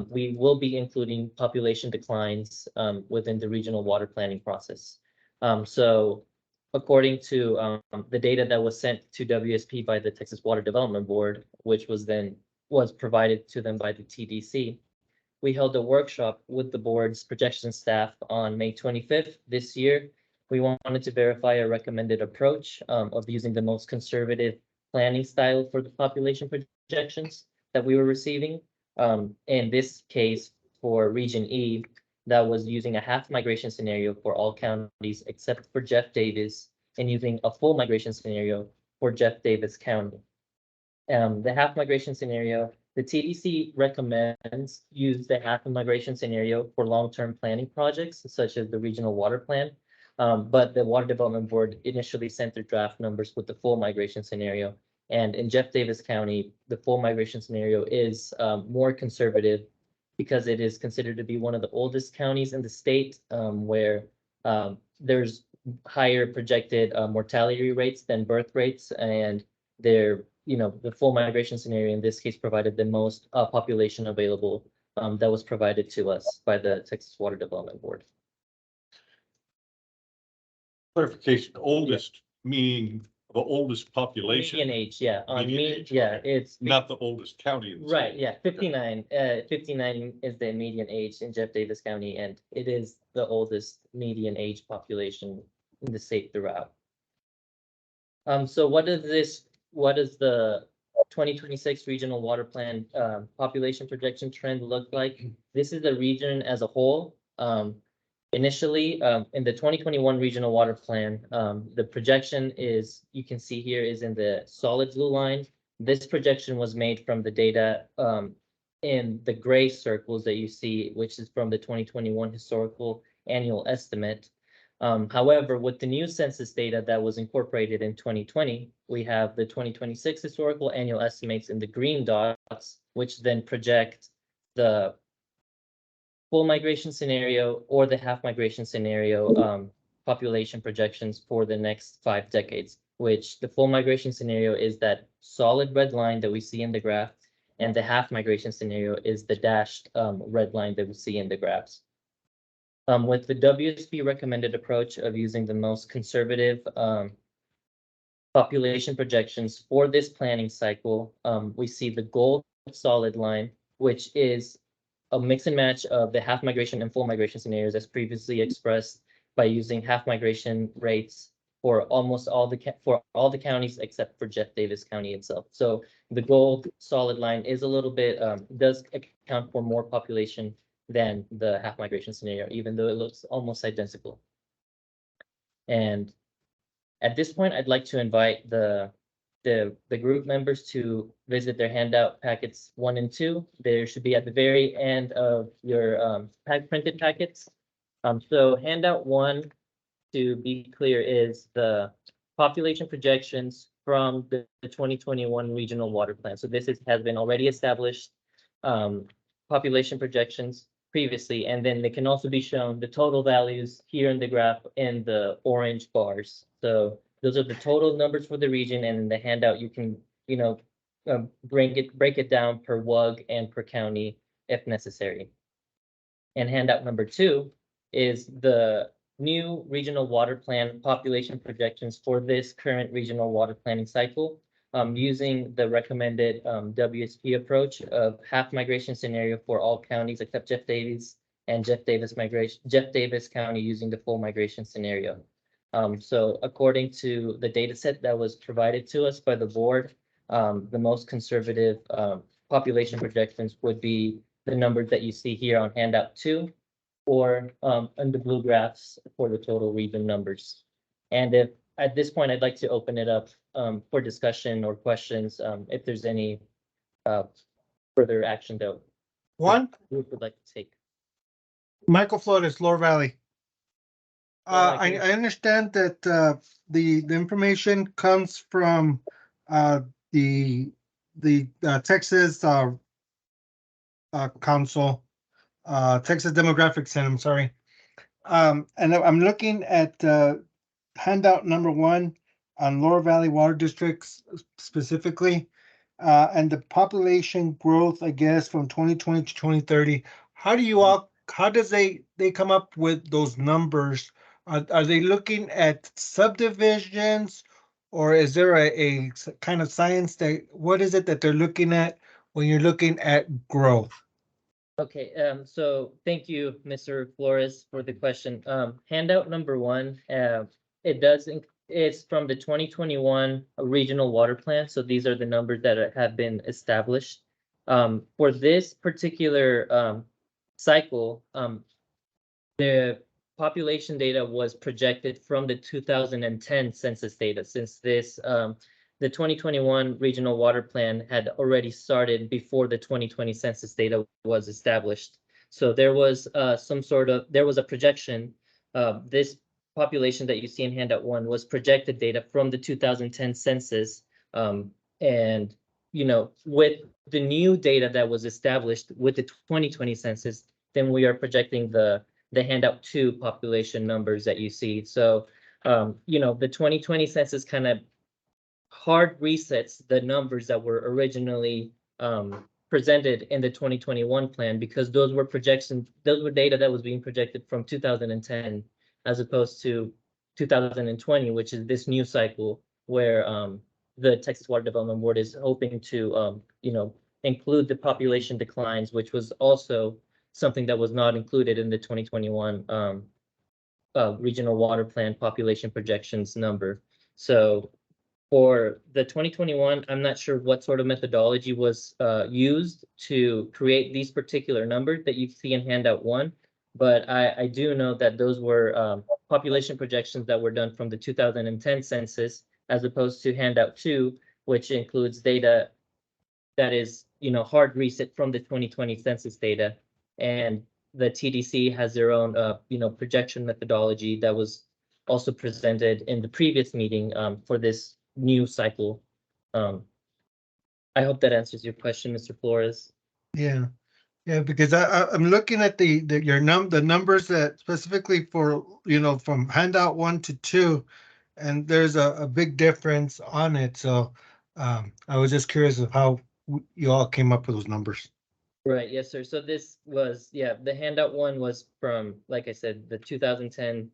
we will be including population declines within the regional water planning process. So according to the data that was sent to WSP by the Texas Water Development Board, which was provided to them by the TDC, we held a workshop with the board's projection staff on May 25th this year. We wanted to verify a recommended approach of using the most conservative planning style for the population projections that we were receiving. In this case, for Region E, that was using a half migration scenario for all counties except for Jeff Davis and using a full migration scenario for Jeff Davis County. The half migration scenario, the TDC recommends use the half migration scenario for long-term planning projects such as the regional water plan. But the Water Development Board initially sent their draft numbers with the full migration scenario. And in Jeff Davis County, the full migration scenario is more conservative because it is considered to be one of the oldest counties in the state where there's higher projected mortality rates than birth rates. And the full migration scenario in this case provided the most population available that was provided to us by the Texas Water Development Board. Clarification, oldest meaning the oldest population, Median age, yeah, on Median me, age, yeah, okay. it's. not the oldest county. in the state. Right, yeah, 59. 59 is the median age in Jeff Davis County, and it is the oldest median age population in the state throughout. So what is the 2026 regional water plan, population projection trend look like? This is the region as a whole. Initially, in the 2021 regional water plan, the projection is, you can see here, is in the solid blue line. This projection was made from the data in the gray circles that you see, which is from the 2021 historical annual estimate. However, with the new census data that was incorporated in 2020, we have the 2026 historical annual estimates in the green dots, which then project the full migration scenario or the half migration scenario population projections for the next 5 decades, which the full migration scenario is that solid red line that we see in the graph, and the half migration scenario is the dashed red line that we see in the graphs. With the WSP recommended approach of using the most conservative population projections for this planning cycle, we see the gold solid line, which is a mix and match of the half migration and full migration scenarios as previously expressed by using half migration rates for almost all the counties except for Jeff Davis County itself. So the gold solid line is a little bit does account for more population than the half migration scenario, even though it looks almost identical. And at this point, I'd like to invite the group members to visit their handout packets 1 and 2. There should be at the very end of your printed packets. So handout 1, to be clear, is the population projections from the 2021 regional water plan. So this has been already established population projections previously, and then they can also be shown the total values here in the graph in the orange bars. So those are the total numbers for the region, and in the handout you can, break it down per WUG and per county if necessary. And handout number 2 is the new regional water plan population projections for this current regional water planning cycle, using the recommended WSP approach of half migration scenario for all counties except Jeff Davis, and Jeff Davis County using the full migration scenario. So according to the data set that was provided to us by the board, the most conservative population projections would be the numbers that you see here on handout 2, or on the blue graphs for the total region numbers. And if at this point, I'd like to open it up for discussion or questions, if there's any further action that One, group would like to take. Michael Flores, Lower Valley. Michael. I understand that the information comes from the Texas Council, Texas Demographic Center, I'm sorry. And I'm looking at handout number 1 on Lower Valley Water Districts specifically, and the population growth, I guess, from 2020 to 2030. How does they come up with those numbers? Are they looking at subdivisions, or is there a kind of science what is it that they're looking at when you're looking at growth? Okay, so thank you, Mr. Flores, for the question. Handout number 1, it's from the 2021 regional water plan. So these are the numbers that have been established. For this particular cycle, the population data was projected from the 2010 census data, since this the 2021 regional water plan had already started before the 2020 census data was established. So there was a projection. This population that you see in handout 1 was projected data from the 2010 census. And, with the new data that was established with the 2020 census, then we are projecting the handout 2 population numbers that you see. So, the 2020 census kind of hard resets the numbers that were originally presented in the 2021 plan, because those were data that was being projected from 2010, as opposed to 2020, which is this new cycle where the Texas Water Development Board is hoping to, include the population declines, which was also something that was not included in the 2021 regional water plan population projections number. So for the 2021, I'm not sure what sort of methodology was used to create these particular numbers that you see in handout 1, but I do know that those were population projections that were done from the 2010 census, as opposed to handout 2, which includes data that is, hard reset from the 2020 census data. And the TDC has their own, projection methodology that was also presented in the previous meeting for this new cycle. I hope that answers your question, Mr. Flores. Yeah, yeah, because I'm looking at the numbers that specifically for, from handout 1 to 2, and there's a big difference on it. So I was just curious of how you all came up with those numbers. Right, yes, sir. So this was, the handout 1 was from, like I said, the 2010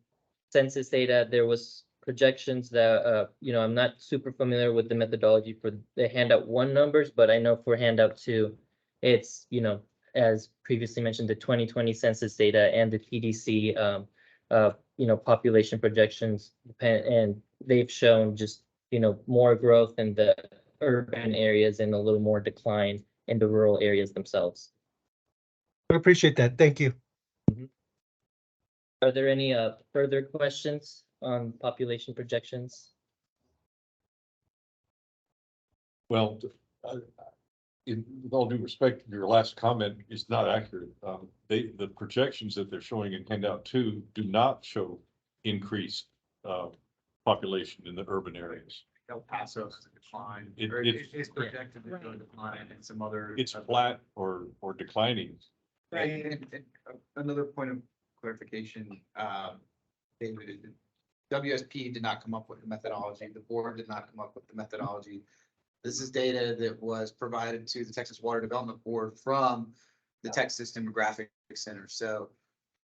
census data. There was projections that, I'm not super familiar with the methodology for the handout 1 numbers, but I know for handout 2, it's, as previously mentioned, the 2020 census data and the TDC, population projections, and they've shown just, more growth in the urban areas and a little more decline in the rural areas themselves. I appreciate that. Thank you. Are there any further questions on population projections? Well, with all due respect, your last comment is not accurate. The projections that they're showing in handout 2 do not show increased population in the urban areas. El Paso has a decline. It's projected to go decline and some other. It's flat or declining. Right, and another point of clarification, David, WSP did not come up with the methodology. The board did not come up with the methodology. This is data that was provided to the Texas Water Development Board from the Texas Demographic Center. So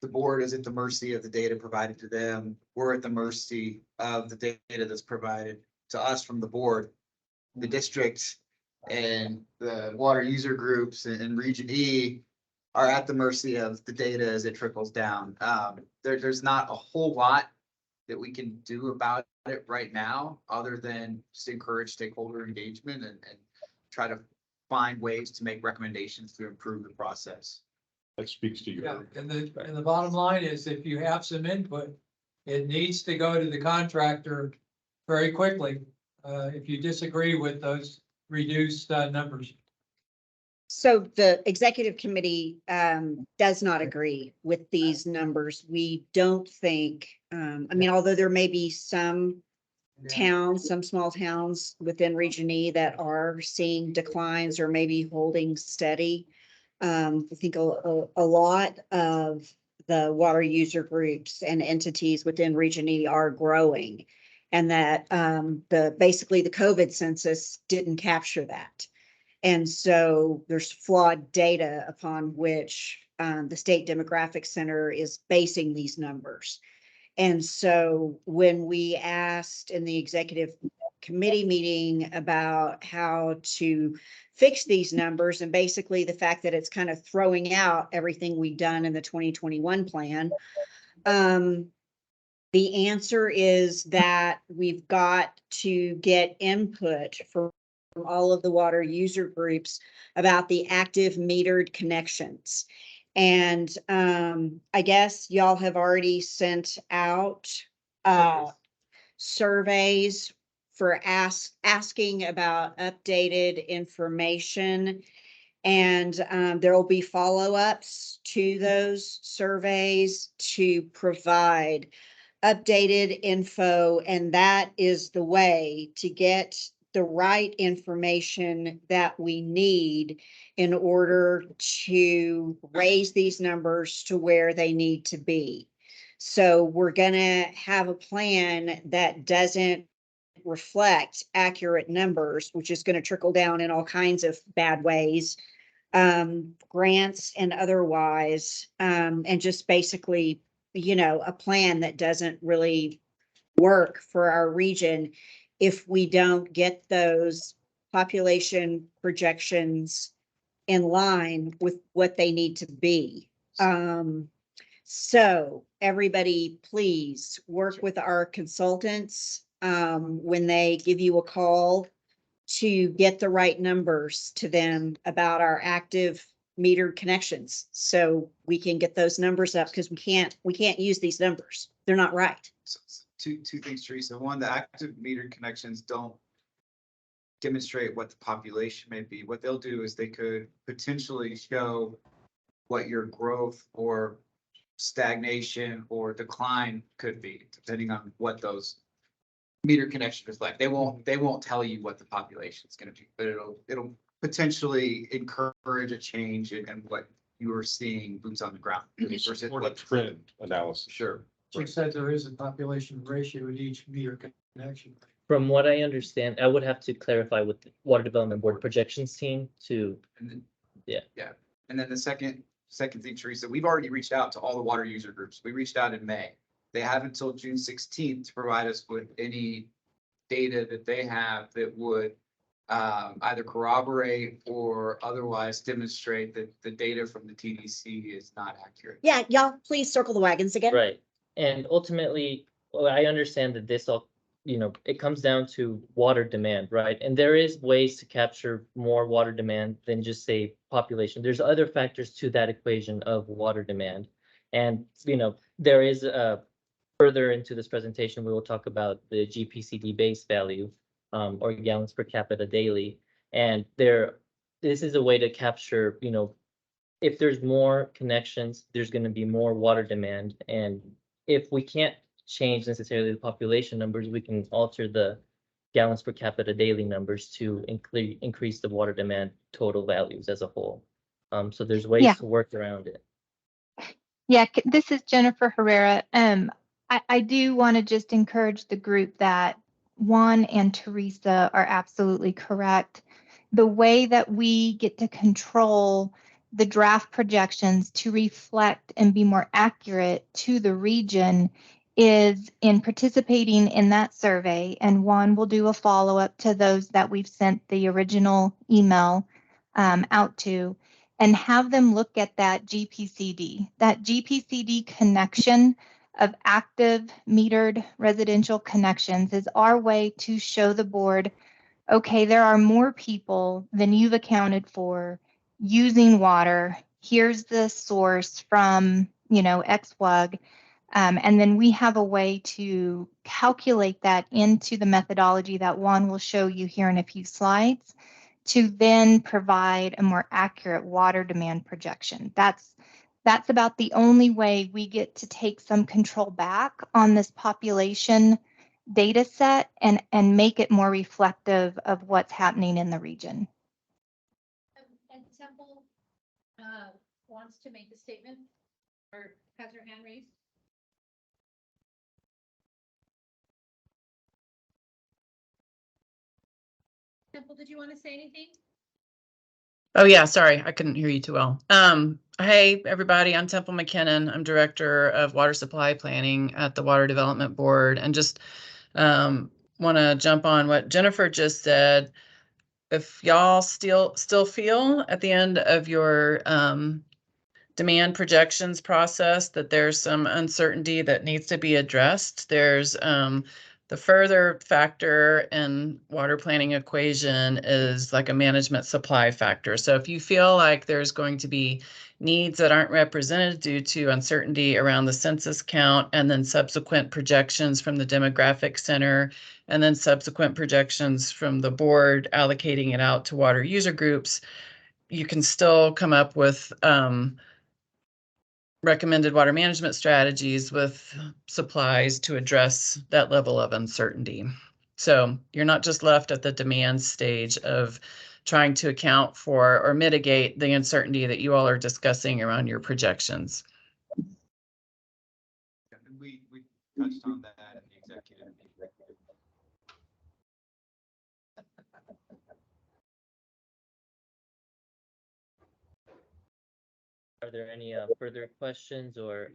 the board is at the mercy of the data provided to them. We're at the mercy of the data that's provided to us from the board. The district and the water user groups and Region E are at the mercy of the data as it trickles down. There's not a whole lot that we can do about it right now, other than just encourage stakeholder engagement and try to find ways to make recommendations to improve the process. That speaks to you. Yeah, and the bottom line is, if you have some input, it needs to go to the contractor very quickly. If you disagree with those reduced numbers. So the executive committee does not agree with these numbers. We don't think, although there may be some towns, some small towns within Region E that are seeing declines or maybe holding steady. I think a lot of the water user groups and entities within Region E are growing, and that basically the COVID census didn't capture that. And so there's flawed data upon which the State Demographic Center is basing these numbers. And so when we asked in the executive committee meeting about how to fix these numbers, and basically the fact that it's kind of throwing out everything we've done in the 2021 plan, the answer is that we've got to get input from all of the water user groups about the active metered connections. And I guess y'all have already sent out surveys for asking about updated information. And there will be follow-ups to those surveys to provide updated info. And that is the way to get the right information that we need in order to raise these numbers to where they need to be. So we're going to have a plan that doesn't reflect accurate numbers, which is going to trickle down in all kinds of bad ways, grants and otherwise, and just basically, a plan that doesn't really work for our region if we don't get those population projections in line with what they need to be. So everybody, please work with our consultants, when they give you a call to get the right numbers to them about our active metered connections. So we can get those numbers up because we can't use these numbers. They're not right. Two things, Teresa. One, the active metered connections don't demonstrate what the population may be. What they'll do is they could potentially show what your growth or stagnation or decline could be, depending on what those meter connection is like. They won't tell you what the population is going to be, but it'll potentially encourage a change in what you are seeing boots on the ground. versus Or a what- trend analysis. Sure. She said there is a population ratio at each meter connection. From what I understand, I would have to clarify with the Water Development Board projections team to, And then, yeah. And then the second thing, Teresa, we've already reached out to all the water user groups. We reached out in May. They have until June 16th to provide us with any data that they have that would either corroborate or otherwise demonstrate that the data from the TDC is not accurate. Yeah, y'all, please circle the wagons again. Right, and ultimately, well, I understand that this all, it comes down to water demand, right? And there is ways to capture more water demand than just say population. There's other factors to that equation of water demand. And, there is further into this presentation, we will talk about the GPCD base value, or gallons per capita daily. And this is a way to capture, if there's more connections, there's going to be more water demand. And if we can't change necessarily the population numbers, we can alter the gallons per capita daily numbers to increase the water demand total values as a whole. So there's ways Yeah. to work around it. Yeah, this is Jennifer Herrera. I do want to just encourage the group that Juan and Teresa are absolutely correct. The way that we get to control the draft projections to reflect and be more accurate to the region is in participating in that survey. And Juan will do a follow-up to those that we've sent the original email out to, and have them look at that GPCD. That GPCD connection of active metered residential connections is our way to show the board, okay, there are more people than you've accounted for using water. Here's the source from, XWUG. And then we have a way to calculate that into the methodology that Juan will show you here in a few slides, to then provide a more accurate water demand projection. That's about the only way we get to take some control back on this population data set and make it more reflective of what's happening in the region. And Temple wants to make a statement or has her hand raised. Temple, did you want to say anything? Oh yeah, sorry, I couldn't hear you too well. Hey everybody, I'm Temple McKinnon. I'm Director of Water Supply Planning at the Water Development Board, and just want to jump on what Jennifer just said. If y'all still feel at the end of your demand projections process that there's some uncertainty that needs to be addressed, there's the further factor in water planning equation is like a management supply factor. So if you feel like there's going to be needs that aren't represented due to uncertainty around the census count, and then subsequent projections from the demographic center, and then subsequent projections from the board allocating it out to water user groups, you can still come up with recommended water management strategies with supplies to address that level of uncertainty. So you're not just left at the demand stage of trying to account for or mitigate the uncertainty that you all are discussing around your projections. We touched on that in the executive meeting. Are there any further questions or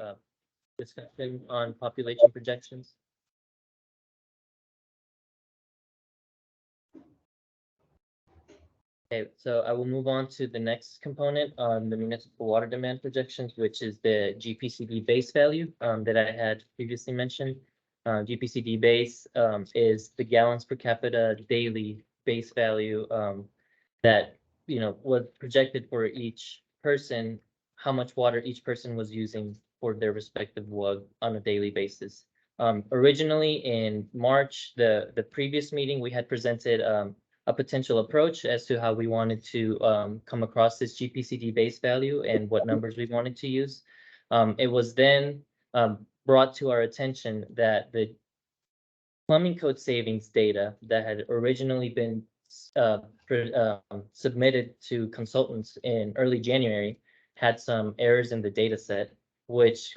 discussion on population projections? Okay, so I will move on to the next component on the municipal water demand projections, which is the GPCD base value that I had previously mentioned. GPCD base is the gallons per capita daily base value that, you know, was projected for each person, how much water each person was using for their respective WUG on a daily basis. Originally in March, the previous meeting, we had presented a potential approach as to how we wanted to come across this GPCD base value and what numbers we wanted to use. It was then brought to our attention that the plumbing code savings data that had originally been submitted to consultants in early January had some errors in the data set, which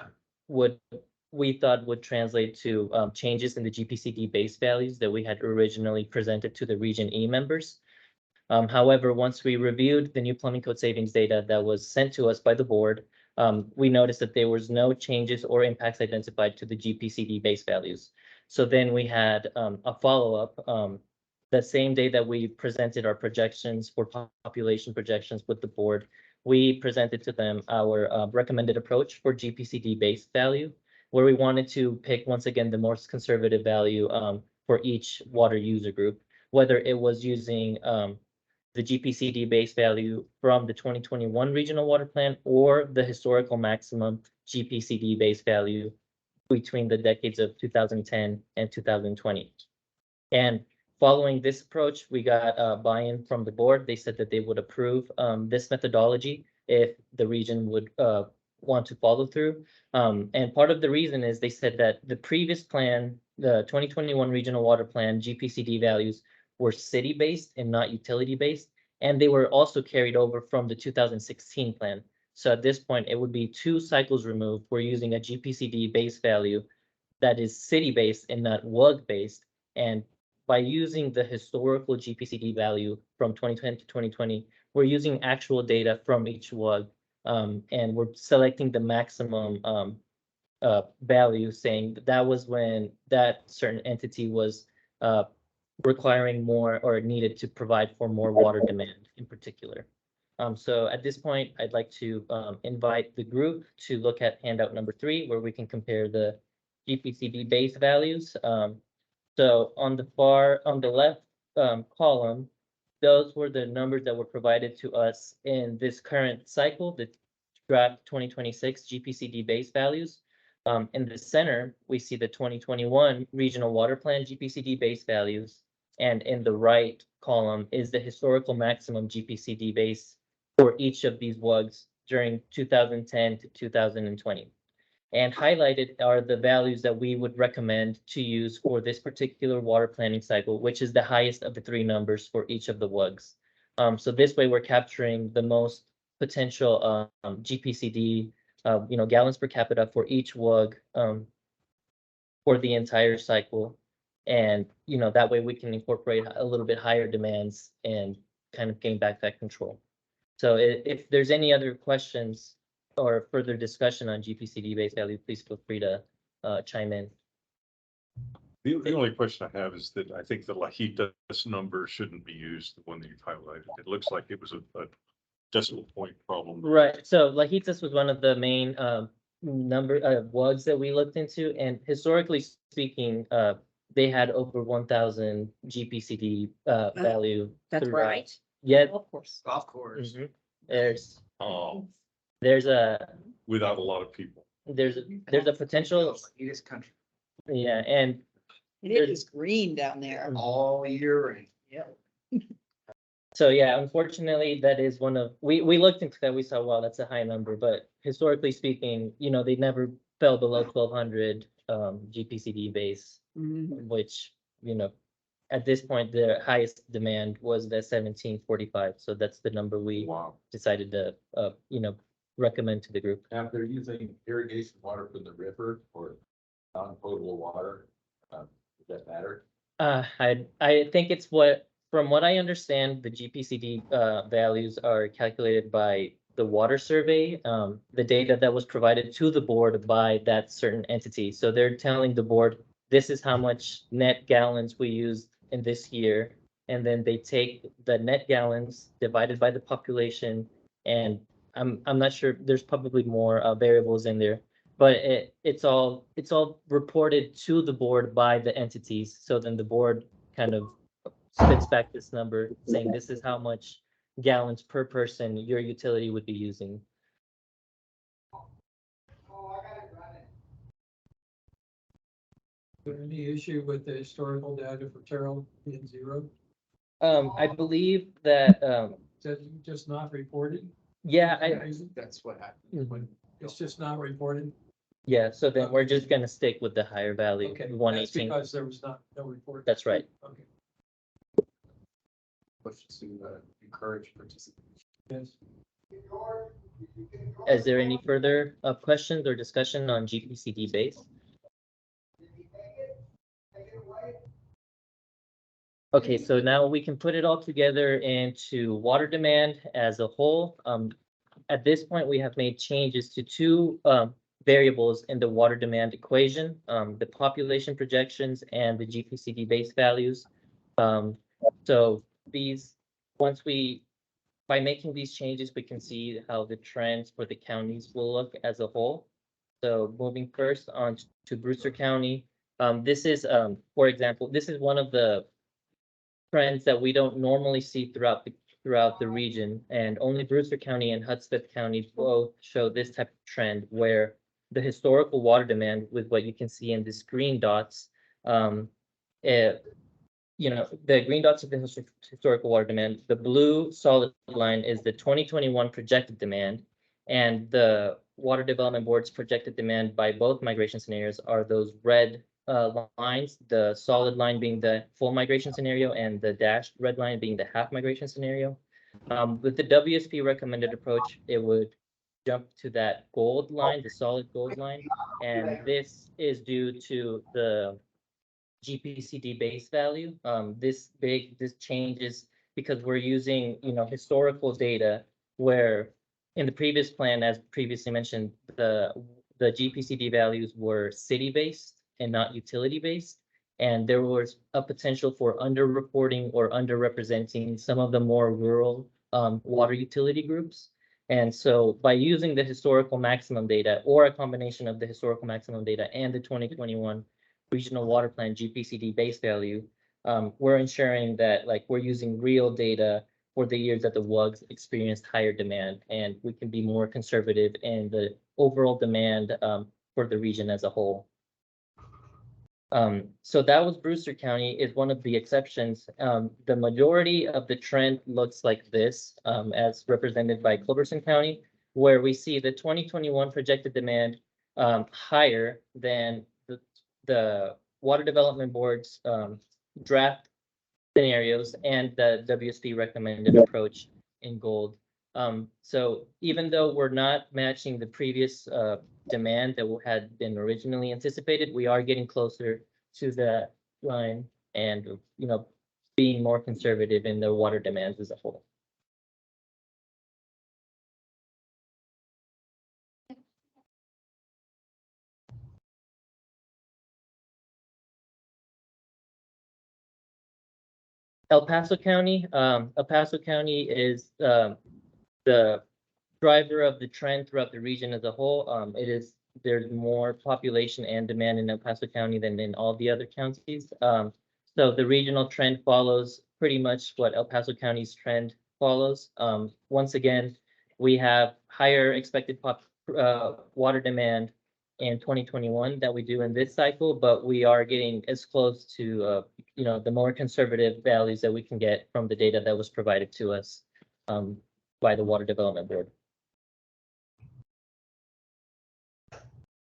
we thought would translate to changes in the GPCD base values that we had originally presented to the Region E members. However, once we reviewed the new plumbing code savings data that was sent to us by the board, we noticed that there was no changes or impacts identified to the GPCD base values. So then we had a follow-up the same day that we presented our projections for population projections with the board. We presented to them our recommended approach for GPCD base value, where we wanted to pick once again the most conservative value for each water user group, whether it was using the GPCD base value from the 2021 regional water plan or the historical maximum GPCD base value between the decades of 2010 and 2020. And following this approach, we got buy-in from the board. They said that they would approve this methodology if the region would want to follow through. And part of the reason is they said that the previous plan, the 2021 regional water plan GPCD values were city-based and not utility-based, and they were also carried over from the 2016 plan. So at this point, it would be 2 cycles removed. We're using a GPCD base value that is city-based and not WUG-based. And by using the historical GPCD value from 2010 to 2020, we're using actual data from each WUG, and we're selecting the maximum value, saying that was when that certain entity was requiring more or needed to provide for more water demand in particular. So at this point, I'd like to invite the group to look at handout number 3, where we can compare the GPCD base values. So on the left column, those were the numbers that were provided to us in this current cycle, the draft 2026 GPCD base values. In the center, we see the 2021 regional water plan GPCD base values. And in the right column is the historical maximum GPCD base for each of these WUGs during 2010 to 2020. And highlighted are the values that we would recommend to use for this particular water planning cycle, which is the highest of the 3 numbers for each of the WUGs. So this way we're capturing the most potential GPCD, gallons per capita for each WUG for the entire cycle. And, that way we can incorporate a little bit higher demands and kind of gain back that control. So if there's any other questions or further discussion on GPCD base value, please feel free to chime in. The only question I have is that I think the Lajitas number shouldn't be used, the one that you've highlighted. It looks like it was a decimal point problem. Right. So Lajitas was one of the main WUGs that we looked into, and historically speaking, they had over 1,000 GPCD value. That's throughout. right. Yeah. Of course. Golf course. There's a Without a lot of people. there's a potential. This country Yeah, and It is green down there. all year round. Yeah. so yeah, unfortunately, that is one of we looked into that. We saw, wow, that's a high number, but historically speaking, they never fell below 1,200 GPCD base, which at this point the highest demand was the 1745. So that's the number we decided to recommend to the group. Now, if they're using irrigation water from the river or non-potable water, does that matter? I think it's from what I understand, the GPCD values are calculated by the water survey, the data that was provided to the board by that certain entity. So they're telling the board, this is how much net gallons we used in this year and then they take the net gallons divided by the population. And I'm not sure, there's probably more variables in there, but it's all reported to the board by the entities. So then the board kind of spits back this number saying this is how much gallons per person your utility would be using. Is there any issue with the historical data for Terrell being 0? I believe that, Says just not reported? yeah, That's what happened. It's just not reported? yeah, so then we're just gonna stick with the higher value, Okay, that's 118. because there was no report. That's right. Okay, Push to encourage participation. yes. Is there any further questions or discussion on GPCD base? Okay, so now we can put it all together into water demand as a whole. At this point, we have made changes to two variables in the water demand equation, the population projections and the GPCD base values. So these, by making these changes, we can see how the trends for the counties will look as a whole. So moving first on to Brewster County, this is, for example, this is one of the trends that we don't normally see throughout the region, and only Brewster County and Hudspeth County both show this type of trend where the historical water demand with what you can see in these green dots, you know, the green dots are the historical water demand. The blue solid line is the 2021 projected demand, and the Water Development Board's projected demand by both migration scenarios are those red lines, the solid line being the full migration scenario and the dashed red line being the half migration scenario. With the WSP recommended approach, it would jump to that gold line, the solid gold line, and this is due to the GPCD base value. This changes because we're using, you know, historical data where in the previous plan, as previously mentioned, the GPCD values were city-based and not utility-based. And there was a potential for underreporting or underrepresenting some of the more rural water utility groups. And so by using the historical maximum data or a combination of the historical maximum data and the 2021 regional water plan GPCD base value, we're ensuring that like we're using real data for the years that the WUGs experienced higher demand, and we can be more conservative in the overall demand for the region as a whole. So that was Brewster County is one of the exceptions. The majority of the trend looks like this, as represented by Culberson County, where we see the 2021 projected demand higher than the Water Development Board's draft scenarios and the WSP recommended approach in gold. So even though we're not matching the previous demand that had been originally anticipated, we are getting closer to that line and, you know, being more conservative in the water demands as a whole. El Paso County is the driver of the trend throughout the region as a whole. There's more population and demand in El Paso County than in all the other counties. So the regional trend follows pretty much what El Paso County's trend follows. Once again, we have higher expected water demand in 2021 that we do in this cycle, but we are getting as close to you know, the more conservative values that we can get from the data that was provided to us by the Water Development Board.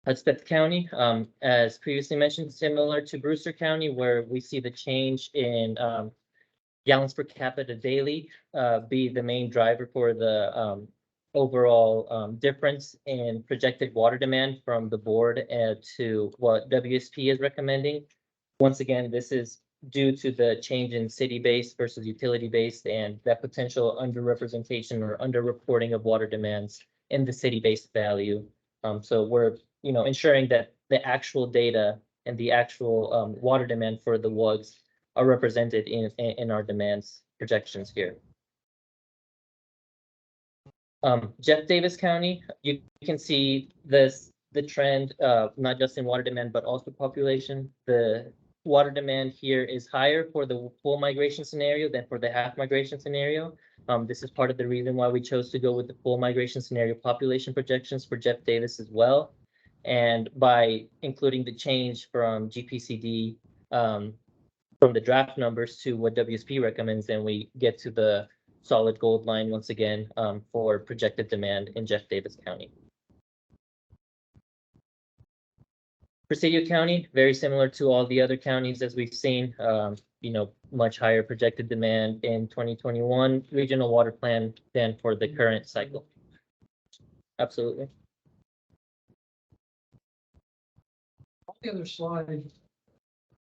Hudspeth County, as previously mentioned, similar to Brewster County, where we see the change in gallons per capita daily be the main driver for the overall difference in projected water demand from the board to what WSP is recommending. Once again, this is due to the change in city-based versus utility-based and that potential underrepresentation or underreporting of water demands in the city-based value. So we're, you know, ensuring that the actual data and the actual water demand for the WUGs are represented in our demands projections here. Jeff Davis County, you can see the trend, not just in water demand, but also population. The water demand here is higher for the full migration scenario than for the half migration scenario. This is part of the reason why we chose to go with the full migration scenario population projections for Jeff Davis as well. And by including the change from GPCD, from the draft numbers to what WSP recommends, then we get to the solid gold line once again, for projected demand in Jeff Davis County. Presidio County, very similar to all the other counties as we've seen, much higher projected demand in 2021 regional water plan than for the current cycle. Absolutely. On the other slide,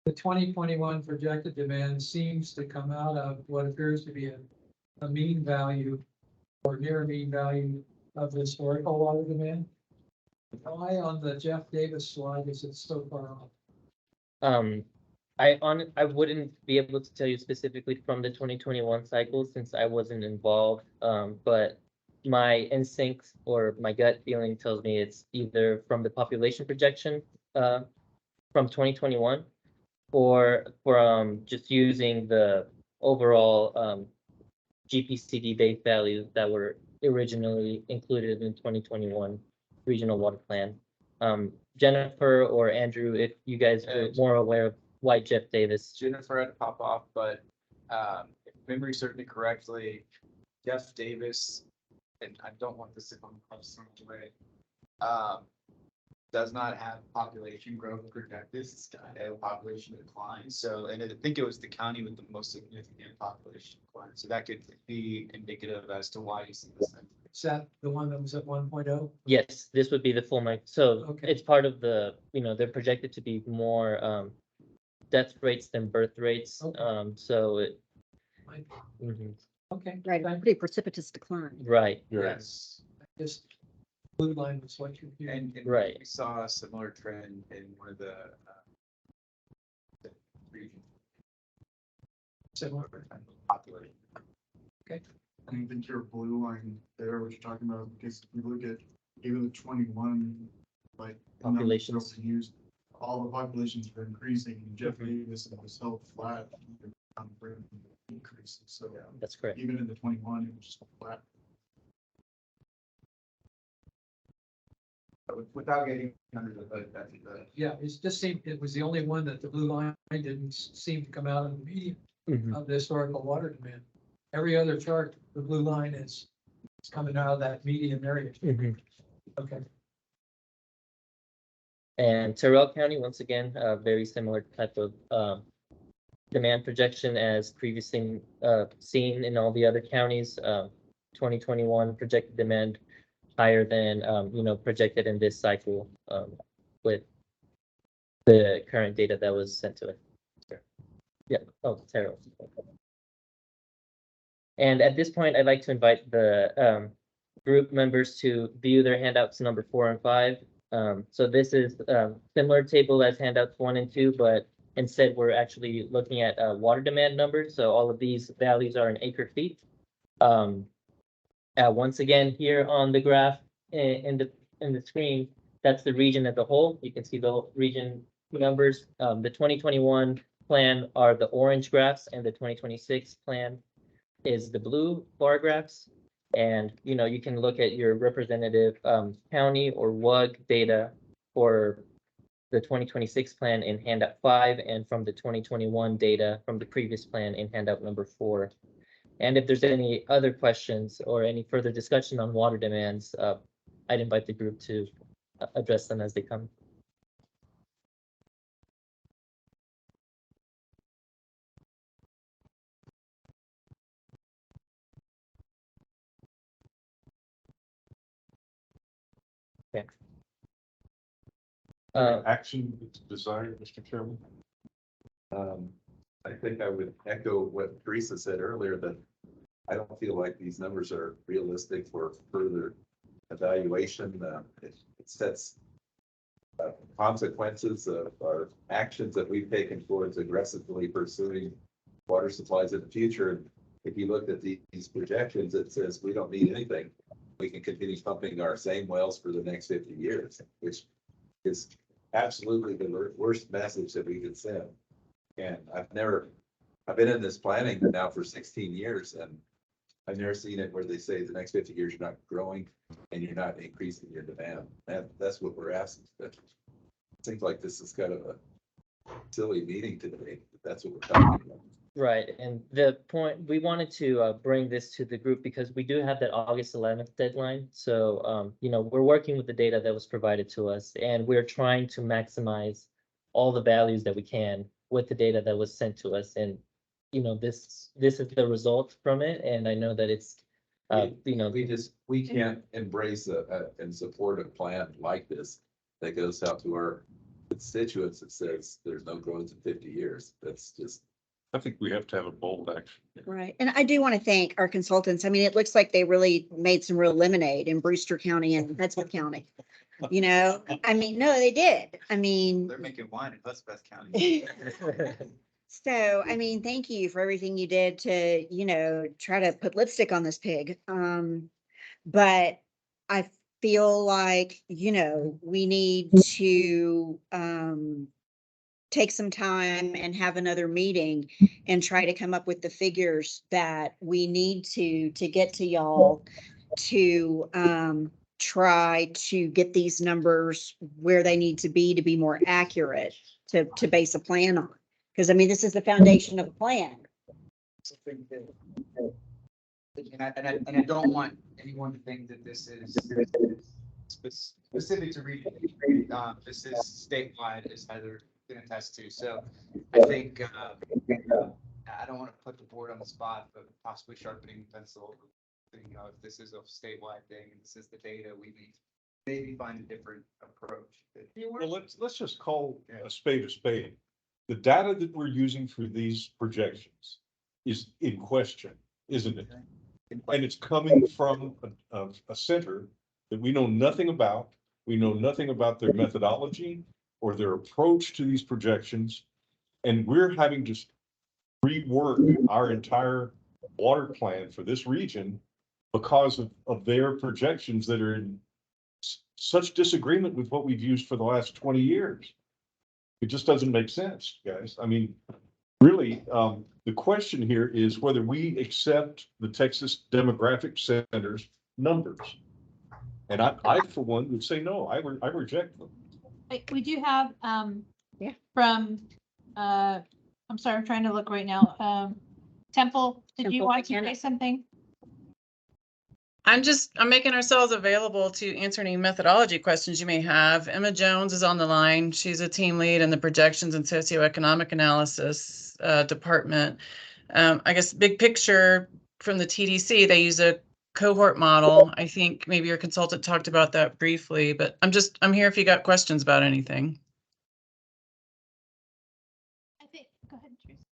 the 2021 projected demand seems to come out of what appears to be a mean value or near mean value of the historical water demand. Why on the Jeff Davis slide is it so far off? I wouldn't be able to tell you specifically from the 2021 cycle since I wasn't involved, but my instinct or my gut feeling tells me it's either from the population projection from 2021 or from just using the overall GPCD base values that were originally included in 2021 regional water plan. Jennifer or Andrew, if you guys are more aware of why Jeff Davis. Jennifer had to pop off, but if memory serves me correctly, Jeff Davis, and I don't want this to come across some way, does not have population growth projected, it's got a population decline. So, and I think it was the county with the most significant population decline. So that could be indicative as to why you see this. Is that the one that was at 1.0? Yes, this would be the full mic. So Okay. it's part of the, they're projected to be more death rates than birth rates. Okay. So it. Right. Mhm. Okay. Right, Thank- pretty precipitous decline. Right. Yes. Just blue line was what you. And Right. we saw a similar trend in one of the regions. Similar. Population. Okay. I don't think your blue line there, what you're talking about, because if you look at even the 21, like. Populations. Used, all the populations are increasing, and Jeff Davis was held flat. Increases, so. That's correct. Even in the 21, it was just flat. Without getting under the hood, that's the. Yeah, it just seemed, it was the only one that the blue line didn't seem to come out of the median Mhm. of the historical water demand. Every other chart, the blue line is coming out of that median area. Mhm. Okay. And Terrell County, once again, a very similar type of demand projection as previously seen in all the other counties. 2021 projected demand higher than projected in this cycle with the current data that was sent to it. Yeah. Oh, Terrell. And at this point, I'd like to invite the group members to view their handouts number 4 and 5. So this is similar table as handouts 1 and 2, but instead we're actually looking at water demand numbers. So all of these values are in acre feet. Once again, here on the graph in the screen, that's the region as a whole. You can see the region numbers. The 2021 plan are the orange graphs, and the 2026 plan is the blue bar graphs. And you can look at your representative county or WUG data for the 2026 plan in handout 5 and from the 2021 data from the previous plan in handout number 4. And if there's any other questions or any further discussion on water demands, I'd invite the group to address them as they come. Okay. Action desired, Mr. Chairman. I think I would echo what Teresa said earlier, that I don't feel like these numbers are realistic for further evaluation. It sets consequences of our actions that we've taken towards aggressively pursuing water supplies in the future. And if you look at these projections, it says we don't need anything. We can continue pumping our same wells for the next 50 years, which is absolutely the worst message that we could send. And I've been in this planning now for 16 years, and I've never seen it where they say the next 50 years you're not growing and you're not increasing your demand. That's what we're asking. It seems like this is kind of a silly meeting today, but that's what we're talking about. Right, and the point, we wanted to bring this to the group because we do have that August 11th deadline. So, you know, we're working with the data that was provided to us, and we're trying to maximize all the values that we can with the data that was sent to us. And, you know, this is the result from it, and I know that it's, you know. We can't embrace and support a plan like this that goes out to our constituents that says there's no growth in 50 years. That's just. I think we have to have a bold action. Right. And I do want to thank our consultants. I mean, it looks like they really made some real lemonade in Brewster County and Hudspeth County. You know, I mean, no, they did. I mean. They're making wine in Hudspeth County. So, I mean, thank you for everything you did to, you know, try to put lipstick on this pig. But I feel like, you know, we need to, take some time and have another meeting and try to come up with the figures that we need to get to y'all to try to get these numbers where they need to be more accurate to base a plan on. Because I mean, this is the foundation of a plan. And I don't want anyone to think that this is specific to region. This is statewide, as Heather can attest to. So I think I don't want to put the board on the spot, but possibly sharpening pencil. You know, if this is a statewide thing and this is the data, we need maybe find a different approach. Well, let's just call a spade a spade. The data that we're using for these projections is in question, isn't it? And it's coming from a center that we know nothing about. We know nothing about their methodology or their approach to these projections. And we're having to rework our entire water plan for this region because of their projections that are in such disagreement with what we've used for the last 20 years. It just doesn't make sense, guys. I mean, really, the question here is whether we accept the Texas Demographic Center's numbers. And I for one, would say no, I reject them. We do have, from, I'm sorry, I'm trying to look right now. Temple, did you want to say something? I'm making ourselves available to answer any methodology questions you may have. Emma Jones is on the line. She's a team lead in the projections and socioeconomic analysis department. I guess big picture from the TDC, they use a cohort model. I think maybe your consultant talked about that briefly, but I'm here if you got questions about anything. Go ahead, Teresa.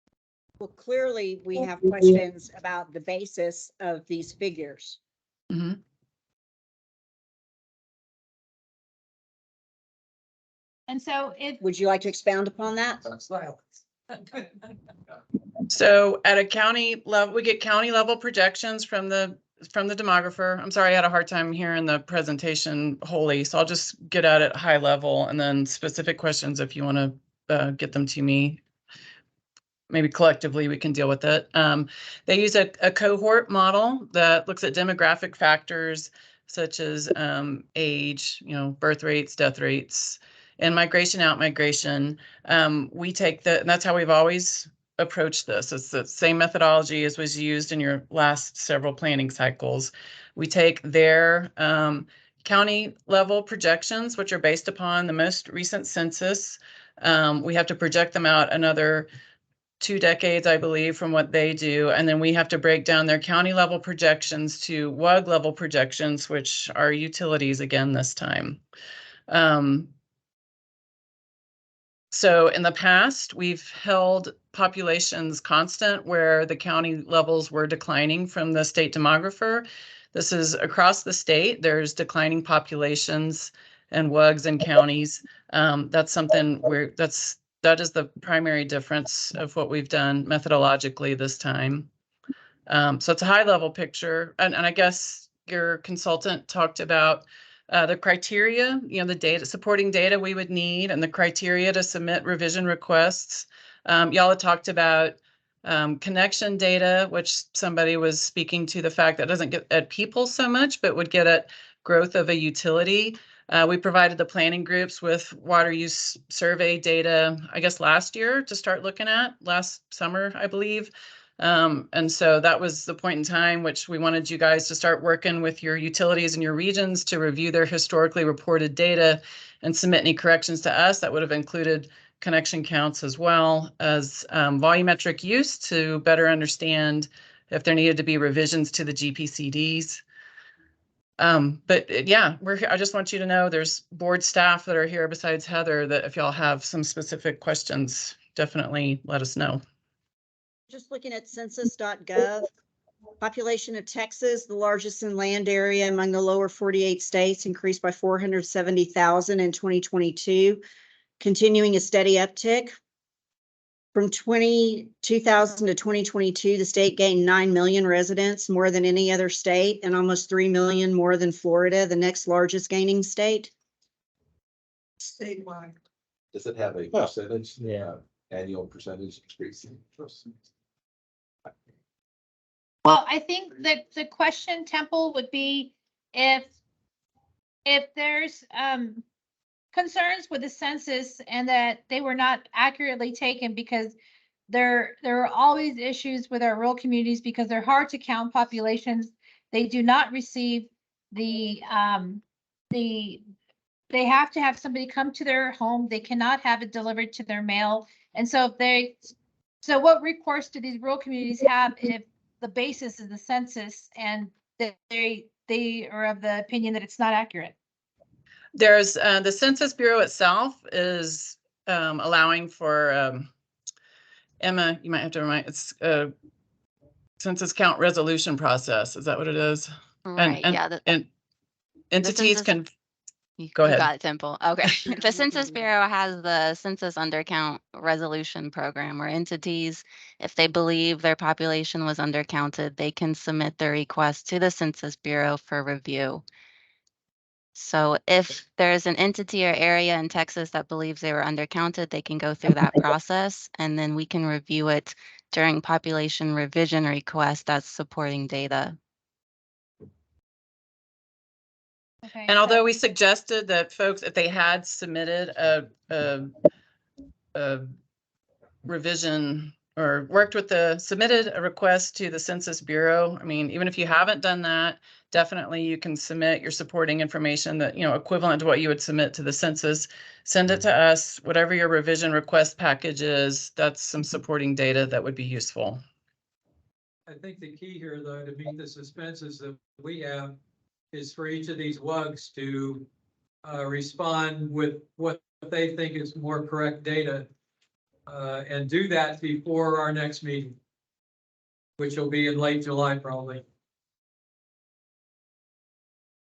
Well, clearly we have questions about the basis of these figures. Mm-hmm. And so would you like to expound upon that? So at a county level, we get county level projections from the demographer. I'm sorry, I had a hard time hearing the presentation wholly, so I'll just get at it high level and then specific questions if you want to get them to me. Maybe collectively we can deal with it. They use a cohort model that looks at demographic factors such as age, birth rates, death rates, and migration, out-migration. We take and that's how we've always approached this. It's the same methodology as was used in your last several planning cycles. We take their county level projections, which are based upon the most recent census. We have to project them out another 2 decades, I believe, from what they do. And then we have to break down their county level projections to WUG level projections, which are utilities again this time. So in the past, we've held populations constant where the county levels were declining from the state demographer. This is across the state. There's declining populations and WUGs in counties. That's something that is the primary difference of what we've done methodologically this time. So it's a high level picture. And I guess your consultant talked about the criteria, the data, supporting data we would need and the criteria to submit revision requests. Y'all had talked about connection data, which somebody was speaking to the fact that doesn't get at people so much, but would get at growth of a utility. We provided the planning groups with water use survey data, I guess last year to start looking at, last summer, I believe. And so that was the point in time which we wanted you guys to start working with your utilities and your regions to review their historically reported data and submit any corrections to us. That would have included connection counts as well as volumetric use to better understand if there needed to be revisions to the GPCDs. But yeah, I just want you to know there's board staff that are here besides Heather, that if y'all have some specific questions, definitely let us know. Just looking at census.gov, population of Texas, the largest in land area among the lower 48 states, increased by 470,000 in 2022, continuing a steady uptick. From 2000 to 2022, the state gained 9 million residents, more than any other state, and almost 3 million more than Florida, the next largest gaining state. Statewide. Does it have a percentage? Yeah. Annual percentage increase? Well, I think that the question, Temple, would be if there's concerns with the census and that they were not accurately taken, because there are always issues with our rural communities because they're hard to count populations. They do not receive they have to have somebody come to their home. They cannot have it delivered to their mail. And so what recourse do these rural communities have if the basis is the census and that they are of the opinion that it's not accurate? There's the Census Bureau itself is allowing for Emma, you might have to remind, it's a census count resolution process. Is that what it is? Right, And entities census- can You go ahead. got it, Temple. Okay. The Census Bureau has the census undercount resolution program where entities, if they believe their population was undercounted, they can submit their request to the Census Bureau for review. So if there's an entity or area in Texas that believes they were undercounted, they can go through that process and then we can review it during population revision request that's supporting data. Okay. And although we suggested that folks, if they had submitted a revision or submitted a request to the Census Bureau, I mean, even if you haven't done that, definitely you can submit your supporting information that, equivalent to what you would submit to the census. Send it to us, whatever your revision request package is, that's some supporting data that would be useful. I think the key here, though, to meet the suspenses that we have is for each of these WUGs to respond with what they think is more correct data and do that before our next meeting, which will be in late July probably.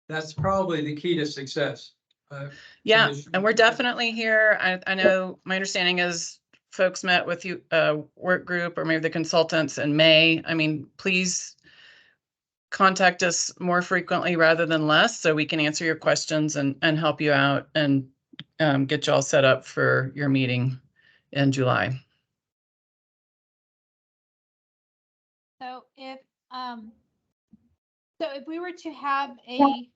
That's probably the key to success. Yeah, and we're definitely here. I know my understanding is folks met with you, work group or maybe the consultants in May. I mean, please contact us more frequently rather than less so we can answer your questions and help you out and get you all set up for your meeting in July. So if we were to have a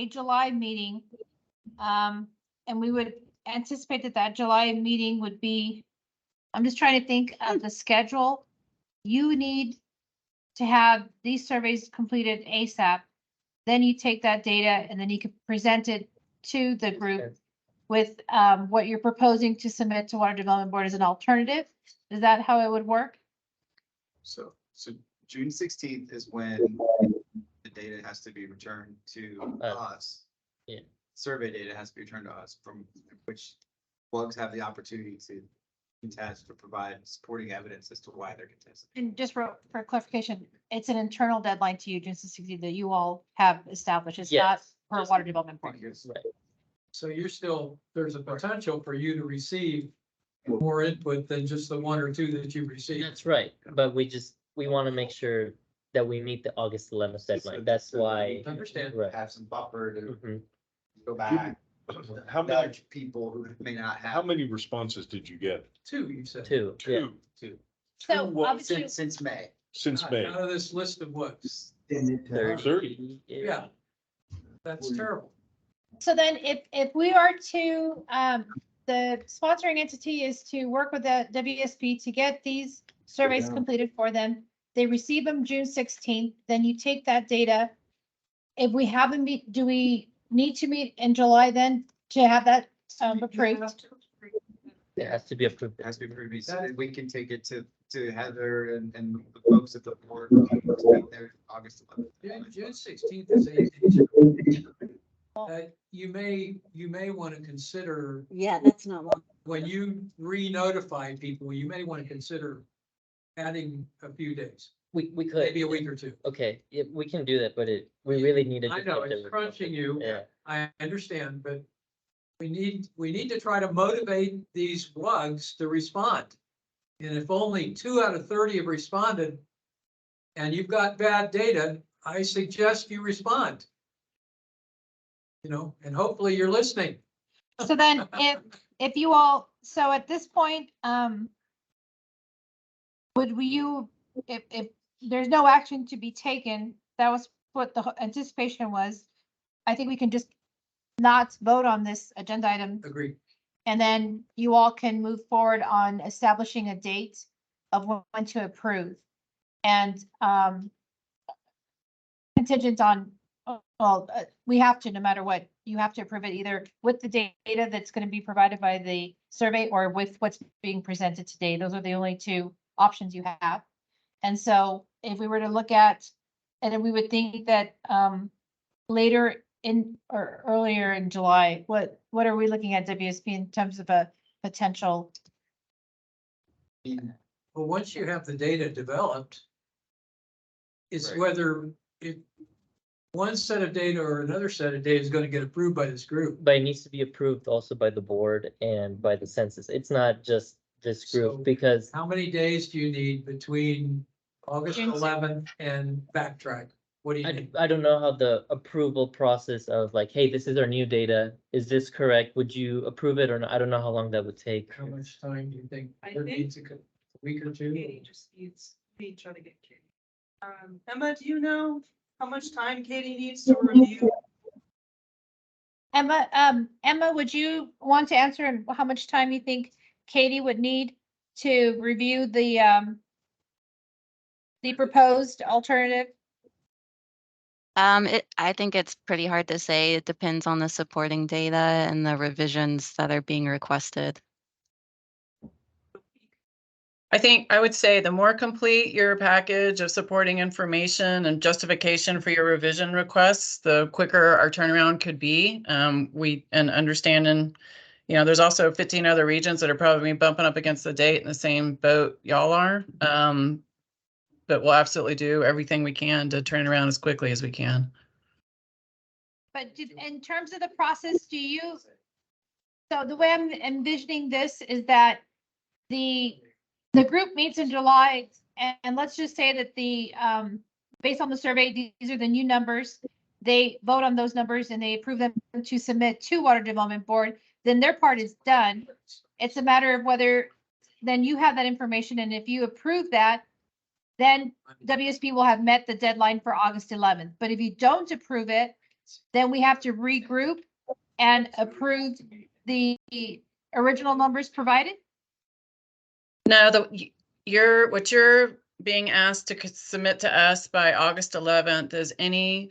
July meeting, and we would anticipate that July meeting would be, I'm just trying to think of the schedule. You need to have these surveys completed ASAP. Then you take that data and then you can present it to the group with what you're proposing to submit to Water Development Board as an alternative. Is that how it would work? So June 16th is when the data has to be returned to us. Yeah. Survey data has to be returned to us, from which WUGs have the opportunity to contest or provide supporting evidence as to why they're contested. And just for clarification, it's an internal deadline to you, June 16th, that you all have established. It's not Yes. per Water Development Board. Right. So you're still, there's a potential for you to receive more input than just the one or two that you received. That's right, but we want to make sure that we meet the August 11th deadline. That's why. Understand. Right. Have some buffer to Mhm. go back, How many, nudge people who may not how have. many responses did you get? Two, you said. Two, yeah. Two, So what- obviously, Since May. since May. Out of this list of what? 30. Yeah. That's terrible. so then if we are to, the sponsoring entity is to work with the WSP to get these surveys completed for them. They receive them June 16th, then you take that data. If we haven't meet, do we need to meet in July then to have that approved? It has to be approved. Has to be approved. So we can take it to Heather and the folks at the board. There August 11th. June 16th is 8 days. You may want to consider, Yeah, that's not long. when you re-notify people, you may want to consider adding a few days, We could. maybe a week or two. Okay, yeah, we can do that, but we really need to. I just know get the it's results. crunching you. Yeah, I understand, but we need to try to motivate these WUGs to respond. And if only 2 out of 30 have responded and you've got bad data, I suggest you respond. You know, and hopefully you're listening. So then if you all, so at this point, if there's no action to be taken, that was what the anticipation was. I think we can just not vote on this agenda item. Agreed. And then you all can move forward on establishing a date of when to approve. And contingent on, we have to, no matter what, you have to approve it either with the data that's going to be provided by the survey or with what's being presented today. Those are the only two options you have. And so if we were to look at, and then we would think that later in or earlier in July, what are we looking at WSP in terms of a potential? Well, once you have the data developed, it's Right. whether one set of data or another set of data is going to get approved by this group. but it needs to be approved also by the board and by the census. It's not just this So- group because How many days do you need between August June 11th and backtrack? What do you need? I don't know how the approval process of like, hey, this is our new data. Is this correct? Would you approve it or not? I don't know how long that would take. How much time do you think? I There think- needs a week or two? Katie just needs me trying to get Katie. Emma, do you know how much time Katie needs to review? Emma, would you want to answer and how much time you think Katie would need to review the proposed alternative? I think it's pretty hard to say. It depends on the supporting data and the revisions that are being requested. I think I would say the more complete your package of supporting information and justification for your revision requests, the quicker our turnaround could be. And understanding, you know, there's also 15 other regions that are probably bumping up against the date in the same boat y'all are. But we'll absolutely do everything we can to turn it around as quickly as we can. But in terms of the process, so the way I'm envisioning this is that the group meets in July and let's just say that based on the survey, these are the new numbers. They vote on those numbers and they approve them to submit to Water Development Board, then their part is done. It's a matter of whether then you have that information and if you approve that, then WSP will have met the deadline for August 11th. But if you don't approve it, then we have to regroup and approve the original numbers provided. No, what you're being asked to submit to us by August 11th is any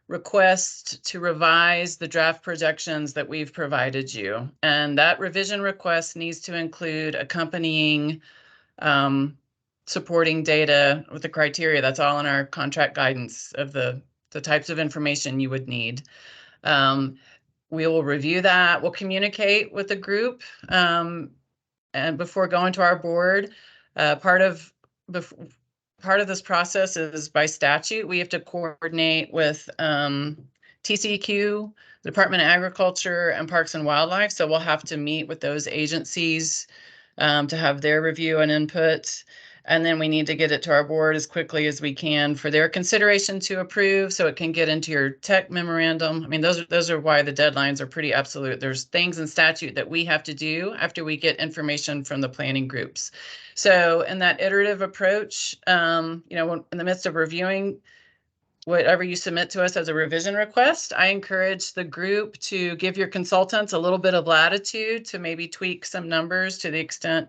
request to revise the draft projections that we've provided you. And that revision request needs to include accompanying supporting data with the criteria. That's all in our contract guidance of the types of information you would need. We will review that. We'll communicate with the group and before going to our board. Part of this process is by statute. We have to coordinate with TCEQ, Department of Agriculture, and Parks and Wildlife. So we'll have to meet with those agencies to have their review and input. And then we need to get it to our board as quickly as we can for their consideration to approve, so it can get into your tech memorandum. I mean, those are why the deadlines are pretty absolute. There's things in statute that we have to do after we get information from the planning groups. So in that iterative approach, in the midst of reviewing whatever you submit to us as a revision request, I encourage the group to give your consultants a little bit of latitude to maybe tweak some numbers to the extent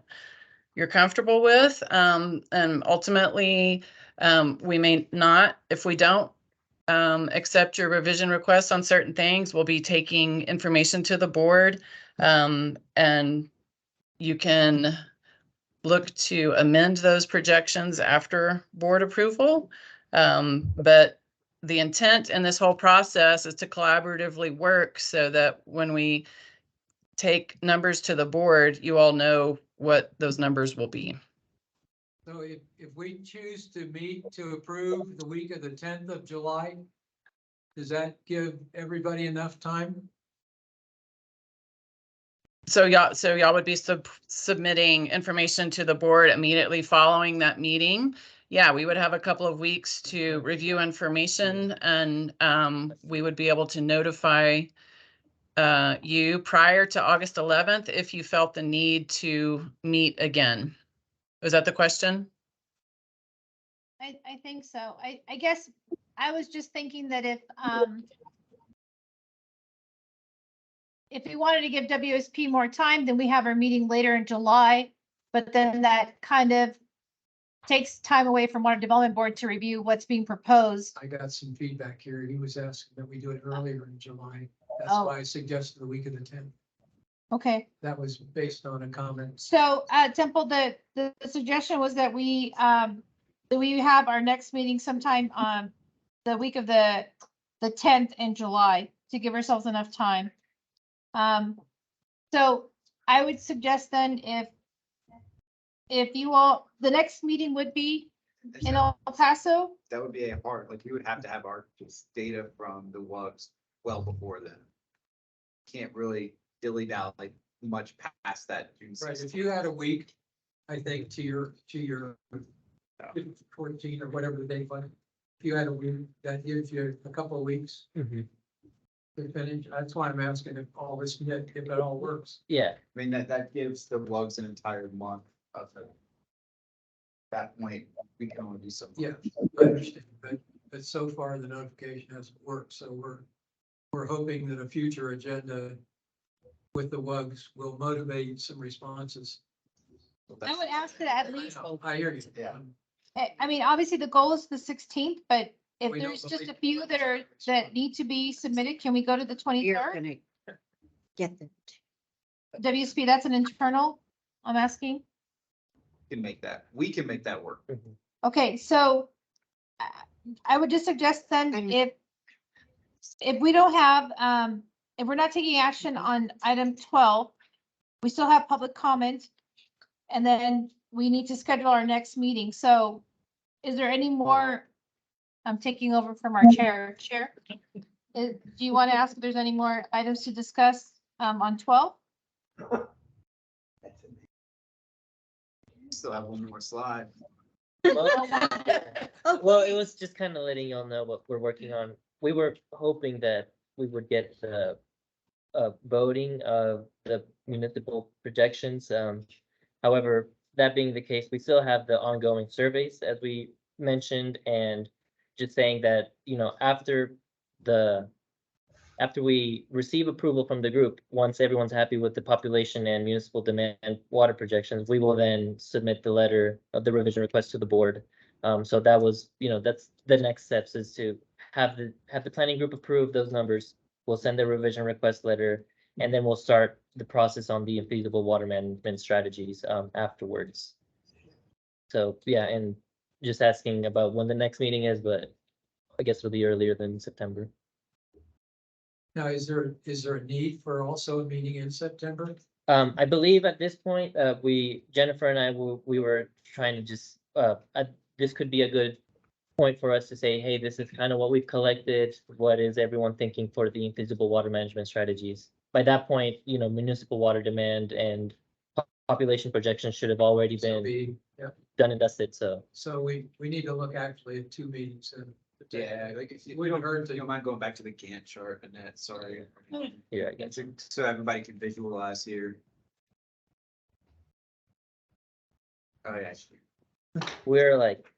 you're comfortable with. And ultimately, we may not, if we don't accept your revision requests on certain things, we'll be taking information to the board. And you can look to amend those projections after board approval. But the intent in this whole process is to collaboratively work so that when we take numbers to the board, you all know what those numbers will be. So if we choose to meet to approve the week of the 10th of July, does that give everybody enough time? So y'all would be submitting information to the board immediately following that meeting. Yeah, we would have a couple of weeks to review information, and we would be able to notify you prior to August 11th if you felt the need to meet again. Was that the question? I think so. I guess I was just thinking that if we wanted to give WSP more time, then we have our meeting later in July, but then that kind of takes time away from Water Development Board to review what's being proposed. I got some feedback here. He was asking that we do it earlier in July. That's Oh. why I suggested the week of the 10th. Okay. That was based on a comment. So, Temple, the suggestion was that we have our next meeting sometime on the week of the 10th in July to give ourselves enough time. So I would suggest then if you all, the next meeting would be in El Paso. That would be a hard, like, we would have to have our just data from the WUGs well before then. Can't really dilly dally like much past that June Right, 16th. if you had a week, I think to your 14 or whatever the date was. If you had a week, that gives you a couple of weeks to finish. That's why I'm asking if all this, if it all works. Yeah, I mean, that gives the WUGs an entire month of it. That point, we can only do so much. Yeah, I understand, but so far the notification hasn't worked, so we're hoping that a future agenda with the WUGs will motivate some responses. I would ask that at least, I hear you. Yeah. I mean, obviously the goal is the 16th, but if We don't there's just a believe- few that need to be submitted, can we go to the You're 23rd? gonna get them. WSP, that's an internal, I'm asking. Can make that, we can make that work. Okay, so I would just suggest then if we don't have, if we're not taking action on item 12, we still have public comment. And then we need to schedule our next meeting. So is there any more? I'm taking over from our chair. Do you want to ask if there's any more items to discuss on 12? Still have one more slide. well, it was just kind of letting y'all know what we're working on. We were hoping that we would get the voting of the municipal projections. However, that being the case, we still have the ongoing surveys, as we mentioned, and just saying that, after we receive approval from the group, once everyone's happy with the population and municipal demand water projections, we will then submit the letter of the revision request to the board. So that was, that's the next steps, is to have the planning group approve those numbers. We'll send the revision request letter, and then we'll start the process on the feasible water management strategies afterwards. So yeah, and just asking about when the next meeting is, but I guess it'll be earlier than September. Now, is there a need for also a meeting in September? I believe at this point, Jennifer and I, we were trying to just, this could be a good point for us to say, hey, this is kind of what we've collected. What is everyone thinking for the infeasible water management strategies? By that point, municipal water demand and population projections should have already been done and dusted, so. So we need to look actually at 2 meetings and. Yeah, like if you, We don't hurt you to. don't mind going back to the Gantt chart, Annette, sorry. Yeah, I guess. So everybody can visualize here. Oh, yeah. We're like.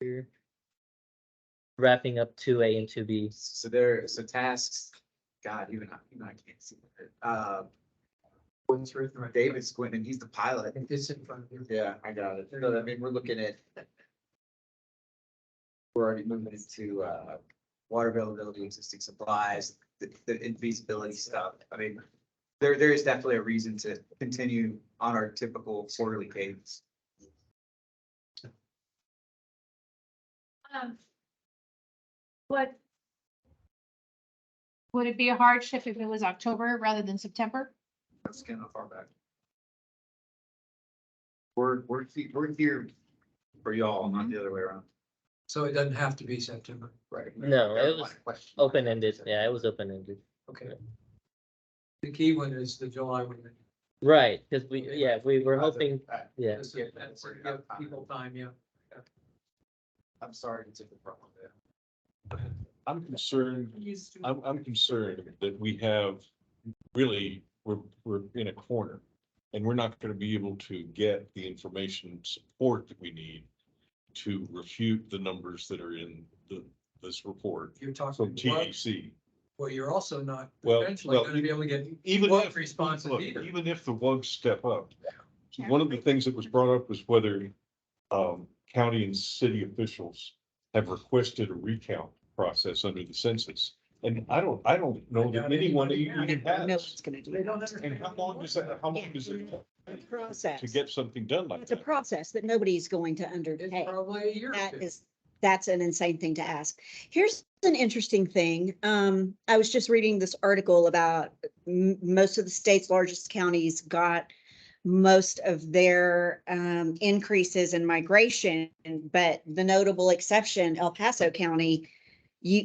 We're wrapping up 2A and 2B. So tasks, God, even I can't see it. David Squinton, he's the pilot. It's in front of you. Yeah, I got it. So I mean, we're looking at. We're already moving into water availability, existing supplies, the infeasibility stuff. I mean, there is definitely a reason to continue on our typical quarterly cadence. What? Would it be a hardship if it was October rather than September? Let's get how far back. We're here for y'all, not the other way around. So it doesn't have to be September. Right. No, it was open-ended. Yeah, it was open-ended. Okay. The key one is the July one. Right, because we were hoping, yeah. That's it. That's it. Give people time, yeah. I'm sorry to take the problem there. I'm concerned, I'm concerned that we have really, we're in a corner. And we're not gonna be able to get the information and support that we need to refute the numbers that are in this report You're talking. from TEC. Well, you're also not Well, eventually gonna be able to get Even work if, responses look, either. even if the WUGs step up, one of the things that was brought up was whether county and city officials have requested a recount process under the census. And I don't know that anyone even No has. one's gonna do They don't that. And how long does that, how long does it Process. to get something done like It's a that? process that nobody's going to It's undertake. probably a year or That two. is, that's an insane thing to ask. Here's an interesting thing. I was just reading this article about most of the state's largest counties got most of their increases in migration, but the notable exception, El Paso County,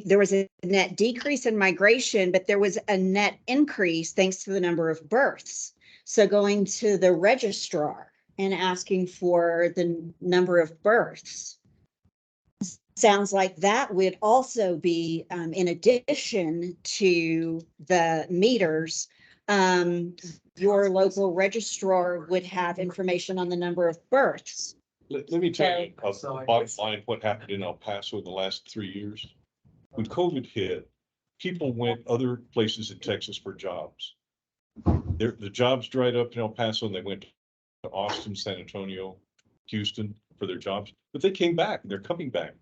there was a net decrease in migration, but there was a net increase thanks to the number of births. So going to the registrar and asking for the number of births. Sounds like that would also be, in addition to the meters, your local registrar would have information on the number of births. Let me tell you, So- bottom line, what happened in El Paso in the last 3 years. When COVID hit, people went other places in Texas for jobs. The jobs dried up in El Paso and they went to Austin, San Antonio, Houston for their jobs, but they came back, they're coming back.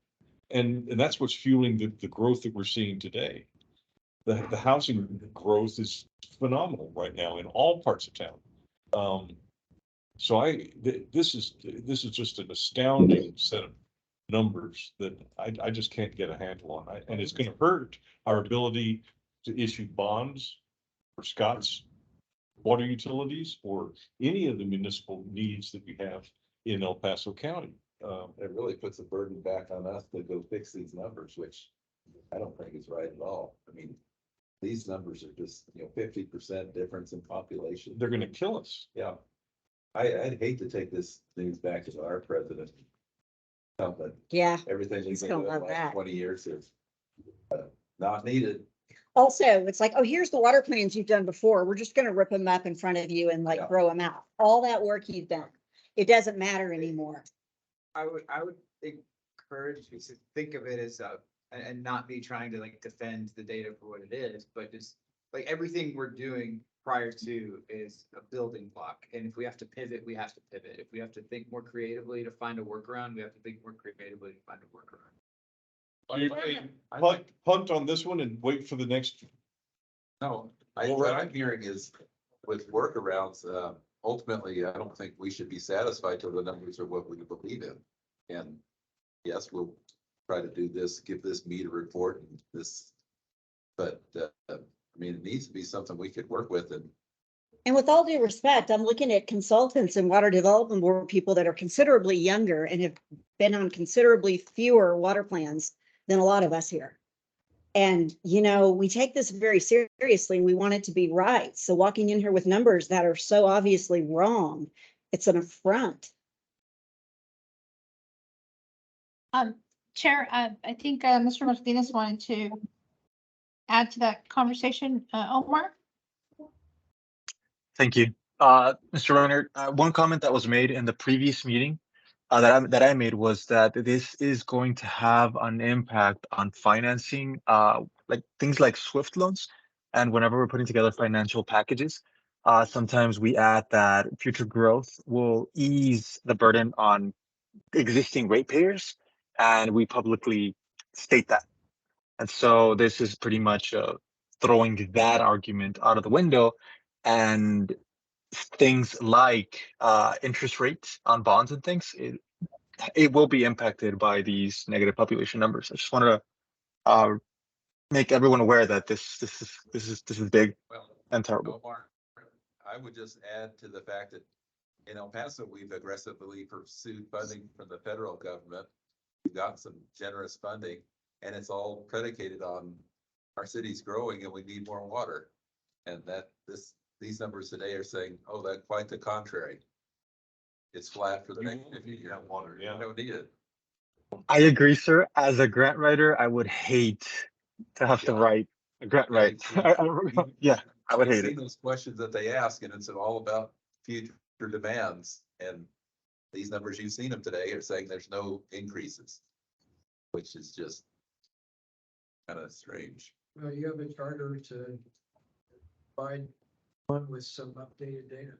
And that's what's fueling the growth that we're seeing today. The housing growth is phenomenal right now in all parts of town. So this is just an astounding set of numbers that I just can't get a handle on. And it's gonna hurt our ability to issue bonds for Scott's water utilities or any of the municipal needs that we have in El Paso County. It really puts a burden back on us to go fix these numbers, which I don't think is right at all. I mean, these numbers are just, 50% difference in population. They're gonna kill us. Yeah. I'd hate to take this news back to our president. But Yeah. everything we've He's been gonna doing the love last that. 20 years is not needed. Also, it's like, oh, here's the water plans you've done before. We're just gonna rip them up in front of you and like Yeah. throw them out. All that work you've done, it doesn't matter anymore. I would encourage you to think of it as and not be trying to like defend the data for what it is, but just like everything we're doing prior to is a building block. And if we have to pivot, we have to pivot. If we have to think more creatively to find a workaround, we have to think more creatively to find a workaround. Punt on this one and wait for the next. No, what I'm hearing is with workarounds, ultimately, I don't think we should be satisfied till the numbers are what we believe in. And yes, we'll try to do this, give this meter report and this. But, I mean, it needs to be something we could work with and And with all due respect, I'm looking at consultants and water development board people that are considerably younger and have been on considerably fewer water plans than a lot of us here. And, you know, we take this very seriously and we want it to be right. So walking in here with numbers that are so obviously wrong, it's an affront. Chair, I think Mr. Martinez wanted to add to that conversation. Omar? Thank you. Mr. Runner, one comment that was made in the previous meeting that I made was that this is going to have an impact on financing, like things like SWIFT loans. And whenever we're putting together financial packages, sometimes we add that future growth will ease the burden on existing ratepayers, and we publicly state that. And so this is pretty much throwing that argument out of the window, and things like interest rates on bonds and things, it will be impacted by these negative population numbers. I just wanted to make everyone aware that this is big and terrible. Omar, I would just add to the fact that in El Paso, we've aggressively pursued funding from the federal government. We've got some generous funding, and it's all predicated on our city's growing and we need more water. And these numbers today are saying, oh, that's quite the contrary. It's flat for the next 50 years. Water, yeah, we don't need it. I agree, sir. As a grant writer, I would hate to have to write a grant write. Yeah, I would hate it. Those questions that they ask, and it's all about future demands. And these numbers, you've seen them today, are saying there's no increases, which is just kind of strange. Well, you have a charter to provide one with some updated data.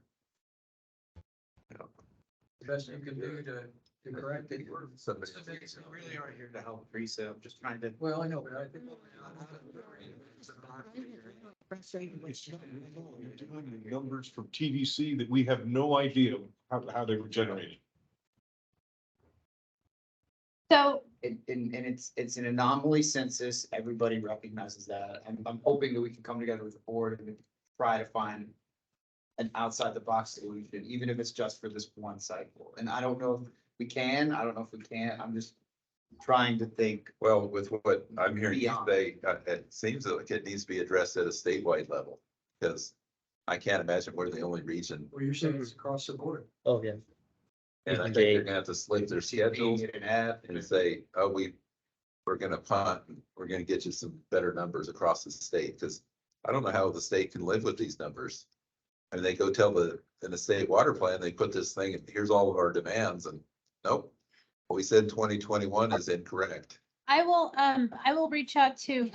The best you can do to correct it. Somebody. We really are here to help Teresa. I'm just trying to. Well, I know, but I think. Numbers from TDC that we have no idea how they were generated. So, And it's an anomaly census. Everybody recognizes that. I'm hoping that we can come together with the board and try to find an outside the box solution, even if it's just for this one cycle. And I don't know if we can, I don't know if we can't. I'm just trying to think. Well, with what I'm hearing you Beyond. say, it seems like it needs to be addressed at a statewide level, because I can't imagine we're the only region. Well, you're saying it's across the board. Oh, yeah. And I think they're gonna have to slip their schedules and say, oh, we're gonna punt, we're gonna get you some better numbers across the state, because I don't know how the state can live with these numbers. I mean, they go tell in the state water plan, they put this thing, and here's all of our demands, and nope. What we said 2021 is incorrect. I will reach out to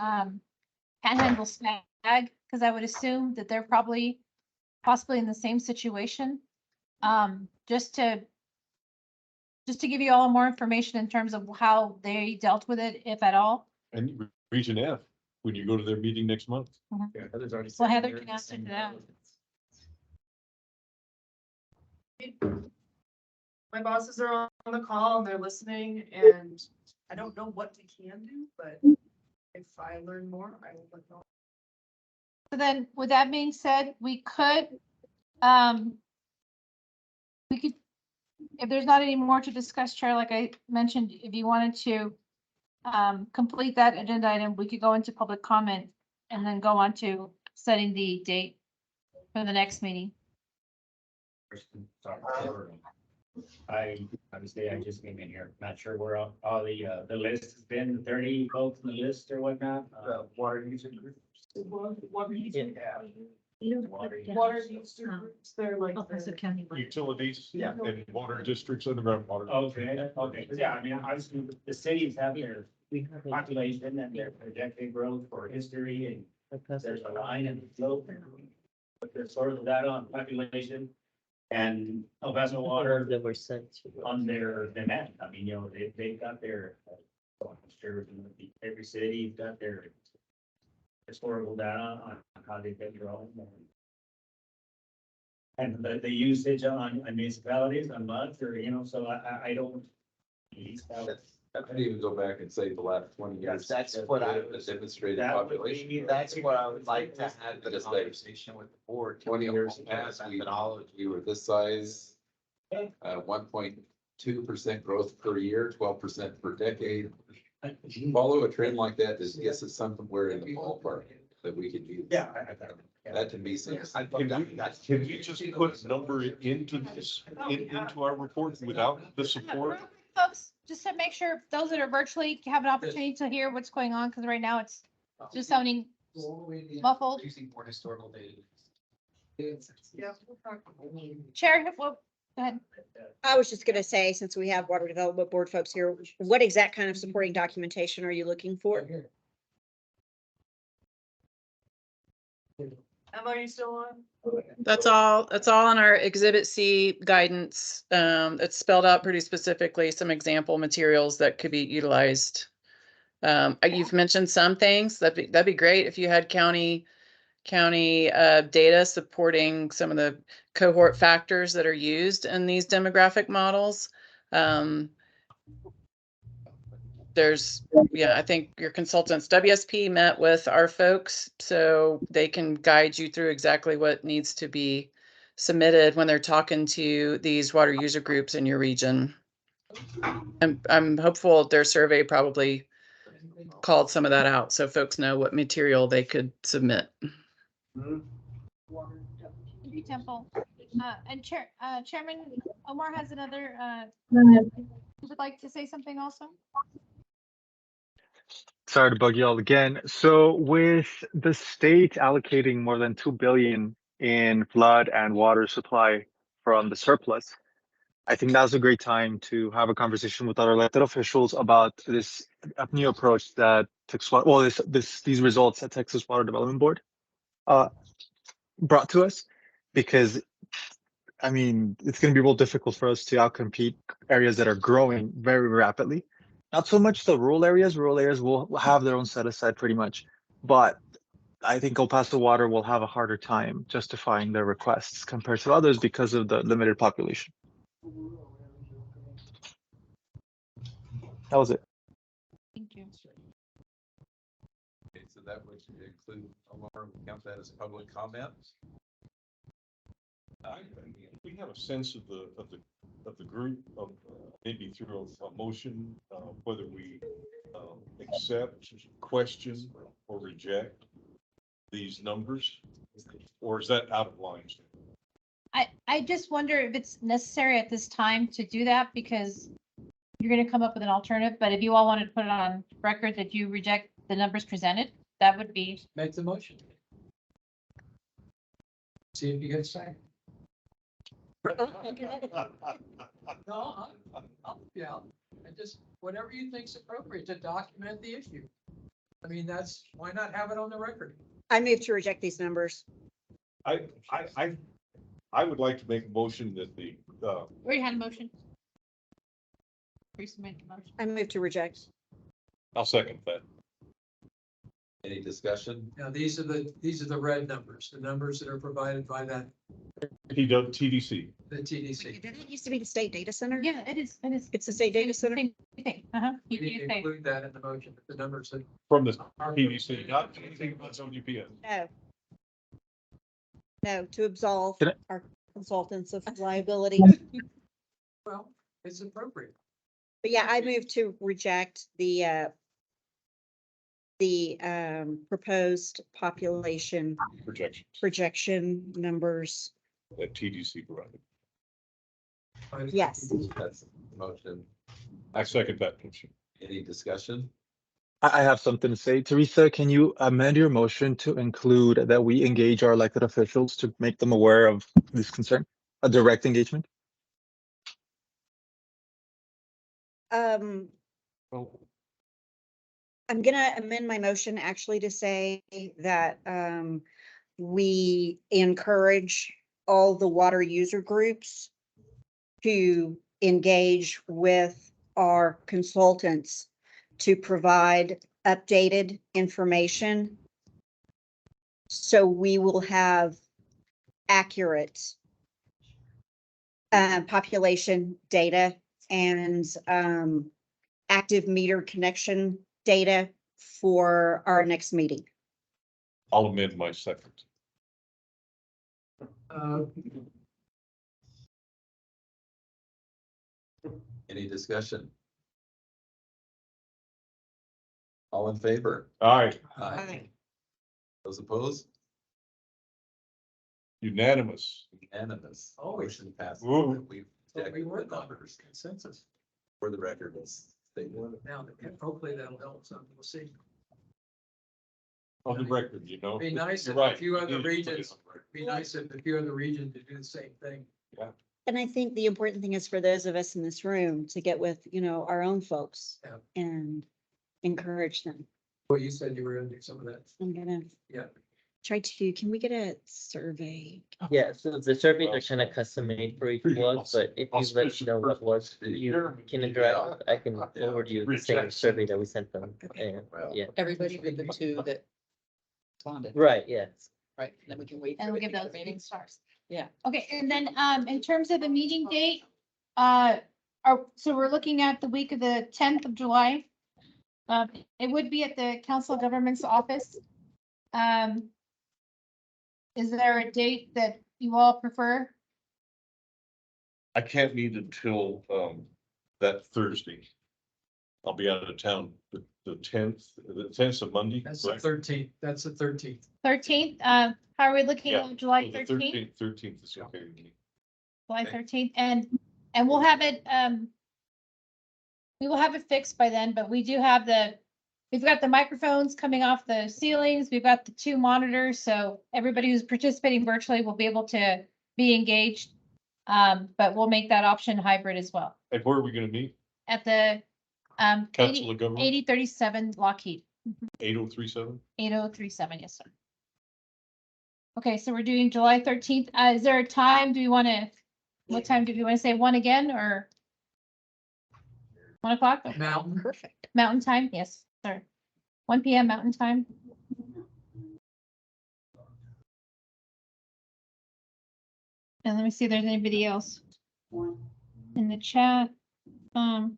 Panhandle Snag, because I would assume that they're possibly in the same situation. Just to give you all more information in terms of how they dealt with it, if at all. And Region F, when you go to their meeting next month. Yeah, Heather's already. Well, sitting Heather here can in the answer same to that. boat. My bosses are on the call and they're listening, and I don't know what we can do, but if I learn more, I will let know. So then, with that being said, we could, if there's not any more to discuss, Chair, like I mentioned, if you wanted to complete that agenda item, we could go into public comment and then go on to setting the date for the next meeting. Obviously, I just came in here, not sure where all the list has been, 30 folks on the list or whatnot. Water user groups. Water user groups, they're like. Utilities. Yeah. And water districts, underground water. Okay, yeah, I mean, obviously, the cities have their population and their projected growth for history, and there's a line and slope. But there's sort of data on population and El Paso Water That were sent to. on their demand. I mean, they've got their, every city's got their historical data on how they've been growing. And the usage on municipalities, on months, or, so I don't. I'd even go back and say the last 20 years. That's what I The demonstrated That would population. be- That's what I would like to have the Just conversation with the board. 20 years past, we were this size. 1.2% growth per year, 12% per decade. Follow a trend like that, this gets us somewhere in the ballpark that we could use. Yeah. That to me seems. Can we just put a number into this, into our report without the support? Folks, just to make sure those that are virtually have an opportunity to hear what's going on, because right now it's just sounding muffled. Using more historical data. Chair, well, go ahead. I was just gonna say, since we have Water Development Board folks here, what exact kind of supporting documentation are you looking for? Emma, are you still on? That's all in our Exhibit C guidance. It's spelled out pretty specifically, some example materials that could be utilized. You've mentioned some things, that'd be great if you had county data supporting some of the cohort factors that are used in these demographic models. I think your consultants, WSP met with our folks, so they can guide you through exactly what needs to be submitted when they're talking to these water user groups in your region. I'm hopeful their survey probably called some of that out, so folks know what material they could submit. Temple. And Chairman Omar has another, would like to say something also? Sorry to bug you all again. So with the state allocating more than 2 billion in flood and water supply from the surplus, I think now's a great time to have a conversation with our elected officials about this new approach that these results that Texas Water Development Board brought to us, because I mean, it's going to be real difficult for us to outcompete areas that are growing very rapidly. Not so much the rural areas. Rural areas will have their own set aside pretty much, but I think El Paso Water will have a harder time justifying their requests compared to others because of the limited population. That was it. Thank you. Okay, so that would include, Omar, count that as public comments. We have a sense of the group of maybe through a motion, whether we accept, question, or reject these numbers, or is that out of line? I just wonder if it's necessary at this time to do that, because you're gonna come up with an alternative, but if you all wanted to put it on record that you reject the numbers presented, that would be. Make the motion. See if you get a second. No, yeah, and just whatever you think's appropriate to document the issue. I mean, why not have it on the record? I move to reject these numbers. I would like to make a motion that the, We already had a motion. Resubmit the motion. I move to reject. I'll second that. Any discussion? Now, these are the red numbers, the numbers that are provided by TDC. the TDC. Didn't it used to be the state data center? Yeah, it is. It's the state data center. Same thing. Uh-huh. We need to include that in the motion, the numbers that. From the TDC, not anything about WPS. No. No, to absolve Can our consultants of liability. Well, it's appropriate. But yeah, I move to reject the proposed population projection numbers. That TDC provided. Yes. That's the motion. I second that motion. Any discussion? I have something to say. Teresa, can you amend your motion to include that we engage our elected officials to make them aware of this concern, a direct engagement? I'm gonna amend my motion actually to say that we encourage all the water user groups to engage with our consultants to provide updated information. So we will have accurate population data and active meter connection data for our next meeting. I'll amend my second. Any discussion? All in favor? Aye, Aye. Those opposed? unanimous. Unanimous. Oh, Motion passes. Whoa. We've So checked we the work on numbers consensus. for the record. It's stated. Now, hopefully that'll help some. We'll see. On the record, you know. Be nice You're if a right. few other You need to put it regions, on the record. be nice if a few other regions to do the same thing. And I think the important thing is for those of us in this room to get with, our own folks Yeah. and encourage them. Well, you said you were gonna do some of that. I'm gonna Yeah. try to, can we get a survey? Yeah, so the surveys are kind of custom made for each one, but if you let me know what works, you can interact. I can forward you the same survey that we sent them. And, yeah, Everybody but the two that responded, right, yeah. right? Then we can wait. And for we'll it give to those be rating stars. Yeah. Okay, and then, in terms of the meeting date, so we're looking at the week of the 10th of July. It would be at the Council of Governments office. Is there a date that you all prefer? I can't meet until, that Thursday. I'll be out of town, the tenth of Monday. That's the correct? 13th. That's the 13th. 13th, how are we looking Yeah, at July so the 13th? 13th is okay with me. July 13th, and we'll have it, we will have it fixed by then, but we do have we've got the microphones coming off the ceilings, we've got the 2 monitors, so everybody who's participating virtually will be able to be engaged. But we'll make that option hybrid as well, And where are we gonna meet? at the, Council of Government, 8037 Lockheed, 8037? 8037, yes, sir. Okay, so we're doing July 13th, is there a time, what time do we want to say, 1 again, or 1 o'clock? Okay. Mountain. Perfect. Mountain time, yes, sir. 1 PM Mountain time. And let me see if there's anybody else in the chat. And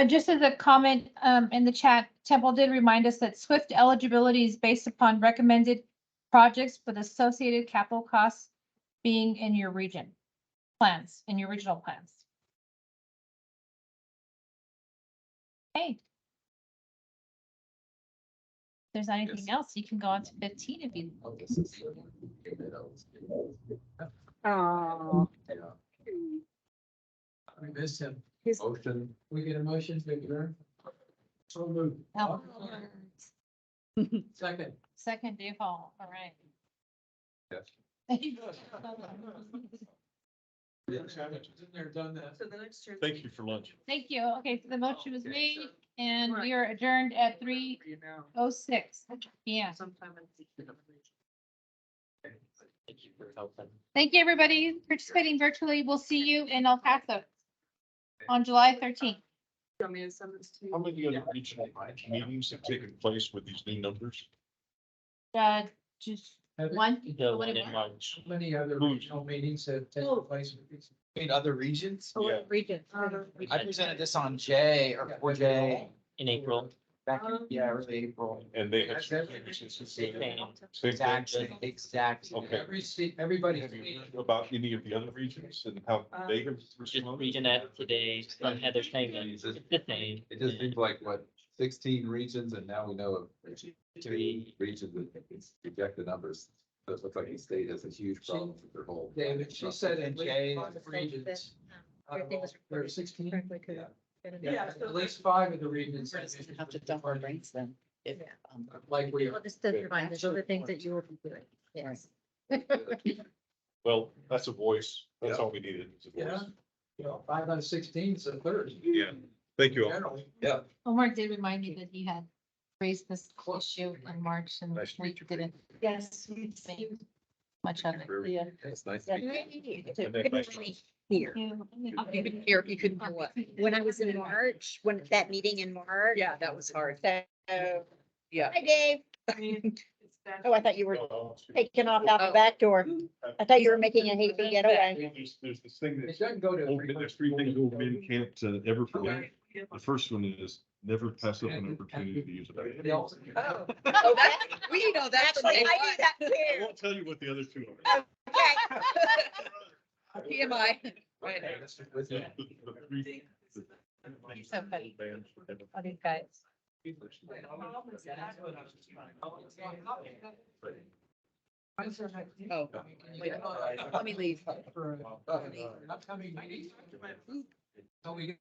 just as a comment in the chat, Temple did remind us that SWIFT eligibility is based upon recommended projects with associated capital costs being in your region plans, in your regional plans. Okay. If there's anything else, you can go on to 15 if you. Oh. We missed him. Motion. We get a motion to adjourn. So moved. Oh. Second. Second, Dave Hall, all right. Yes. Been there, done that. So the next. Thank you for lunch. Thank you. Okay, so the motion was made and we are adjourned at 3:06 PM. Thank you for helping. Thank you, everybody participating virtually. We'll see you in El Paso on July 13th. How many other regional meetings have taken place with these new numbers? Just Have it? one. The one in March. How many other regional meetings have taken place with these? In other regions? Yeah. Region. I presented this on J or for J In April. back in, early April. And they have. That's Same Exactly, exactly. Okay. Everybody. Have you heard about any of the other regions and how they have Just responded? Region F today from Heather saying that it's the same. It just seems like, 16 regions, and now we know of 3. regions that reject the numbers. So it looks like the state has a huge problem with their whole. David, she said And at J least 5 regions. There are 16. Yeah. Yeah, at least 5 of the regions. We're just gonna have to dump our brains then. If, Like we are. Well, just to remind us of the things that you will be doing. Yes. Well, that's a voice. That's all we needed. is a Yeah. voice. 5 out of 16 is a third. Yeah. Thank you all. Generally. Yeah. Omar did remind me that he had raised this issue in March and Nice to we meet you. didn't. Yes. Make much of it. Yeah. It's nice to meet you. And then nice- Here. Here, you couldn't hear what? When I was in March, when that meeting in March. Yeah, that was hard. So, Yeah. hi, Dave. Oh, I thought you were taking off out the back door. I thought you were making a hasty getaway. There's this thing It that, doesn't go to. there's three things old men can't ever forget. The first one is never pass up an opportunity to use a bathroom. Oh, that, we know that. from Actually, day I do one. that I too. won't tell you what the other two are. TMI. Right. So funny. All these guys. Oh, wait, let me leave. Upcoming meeting. So we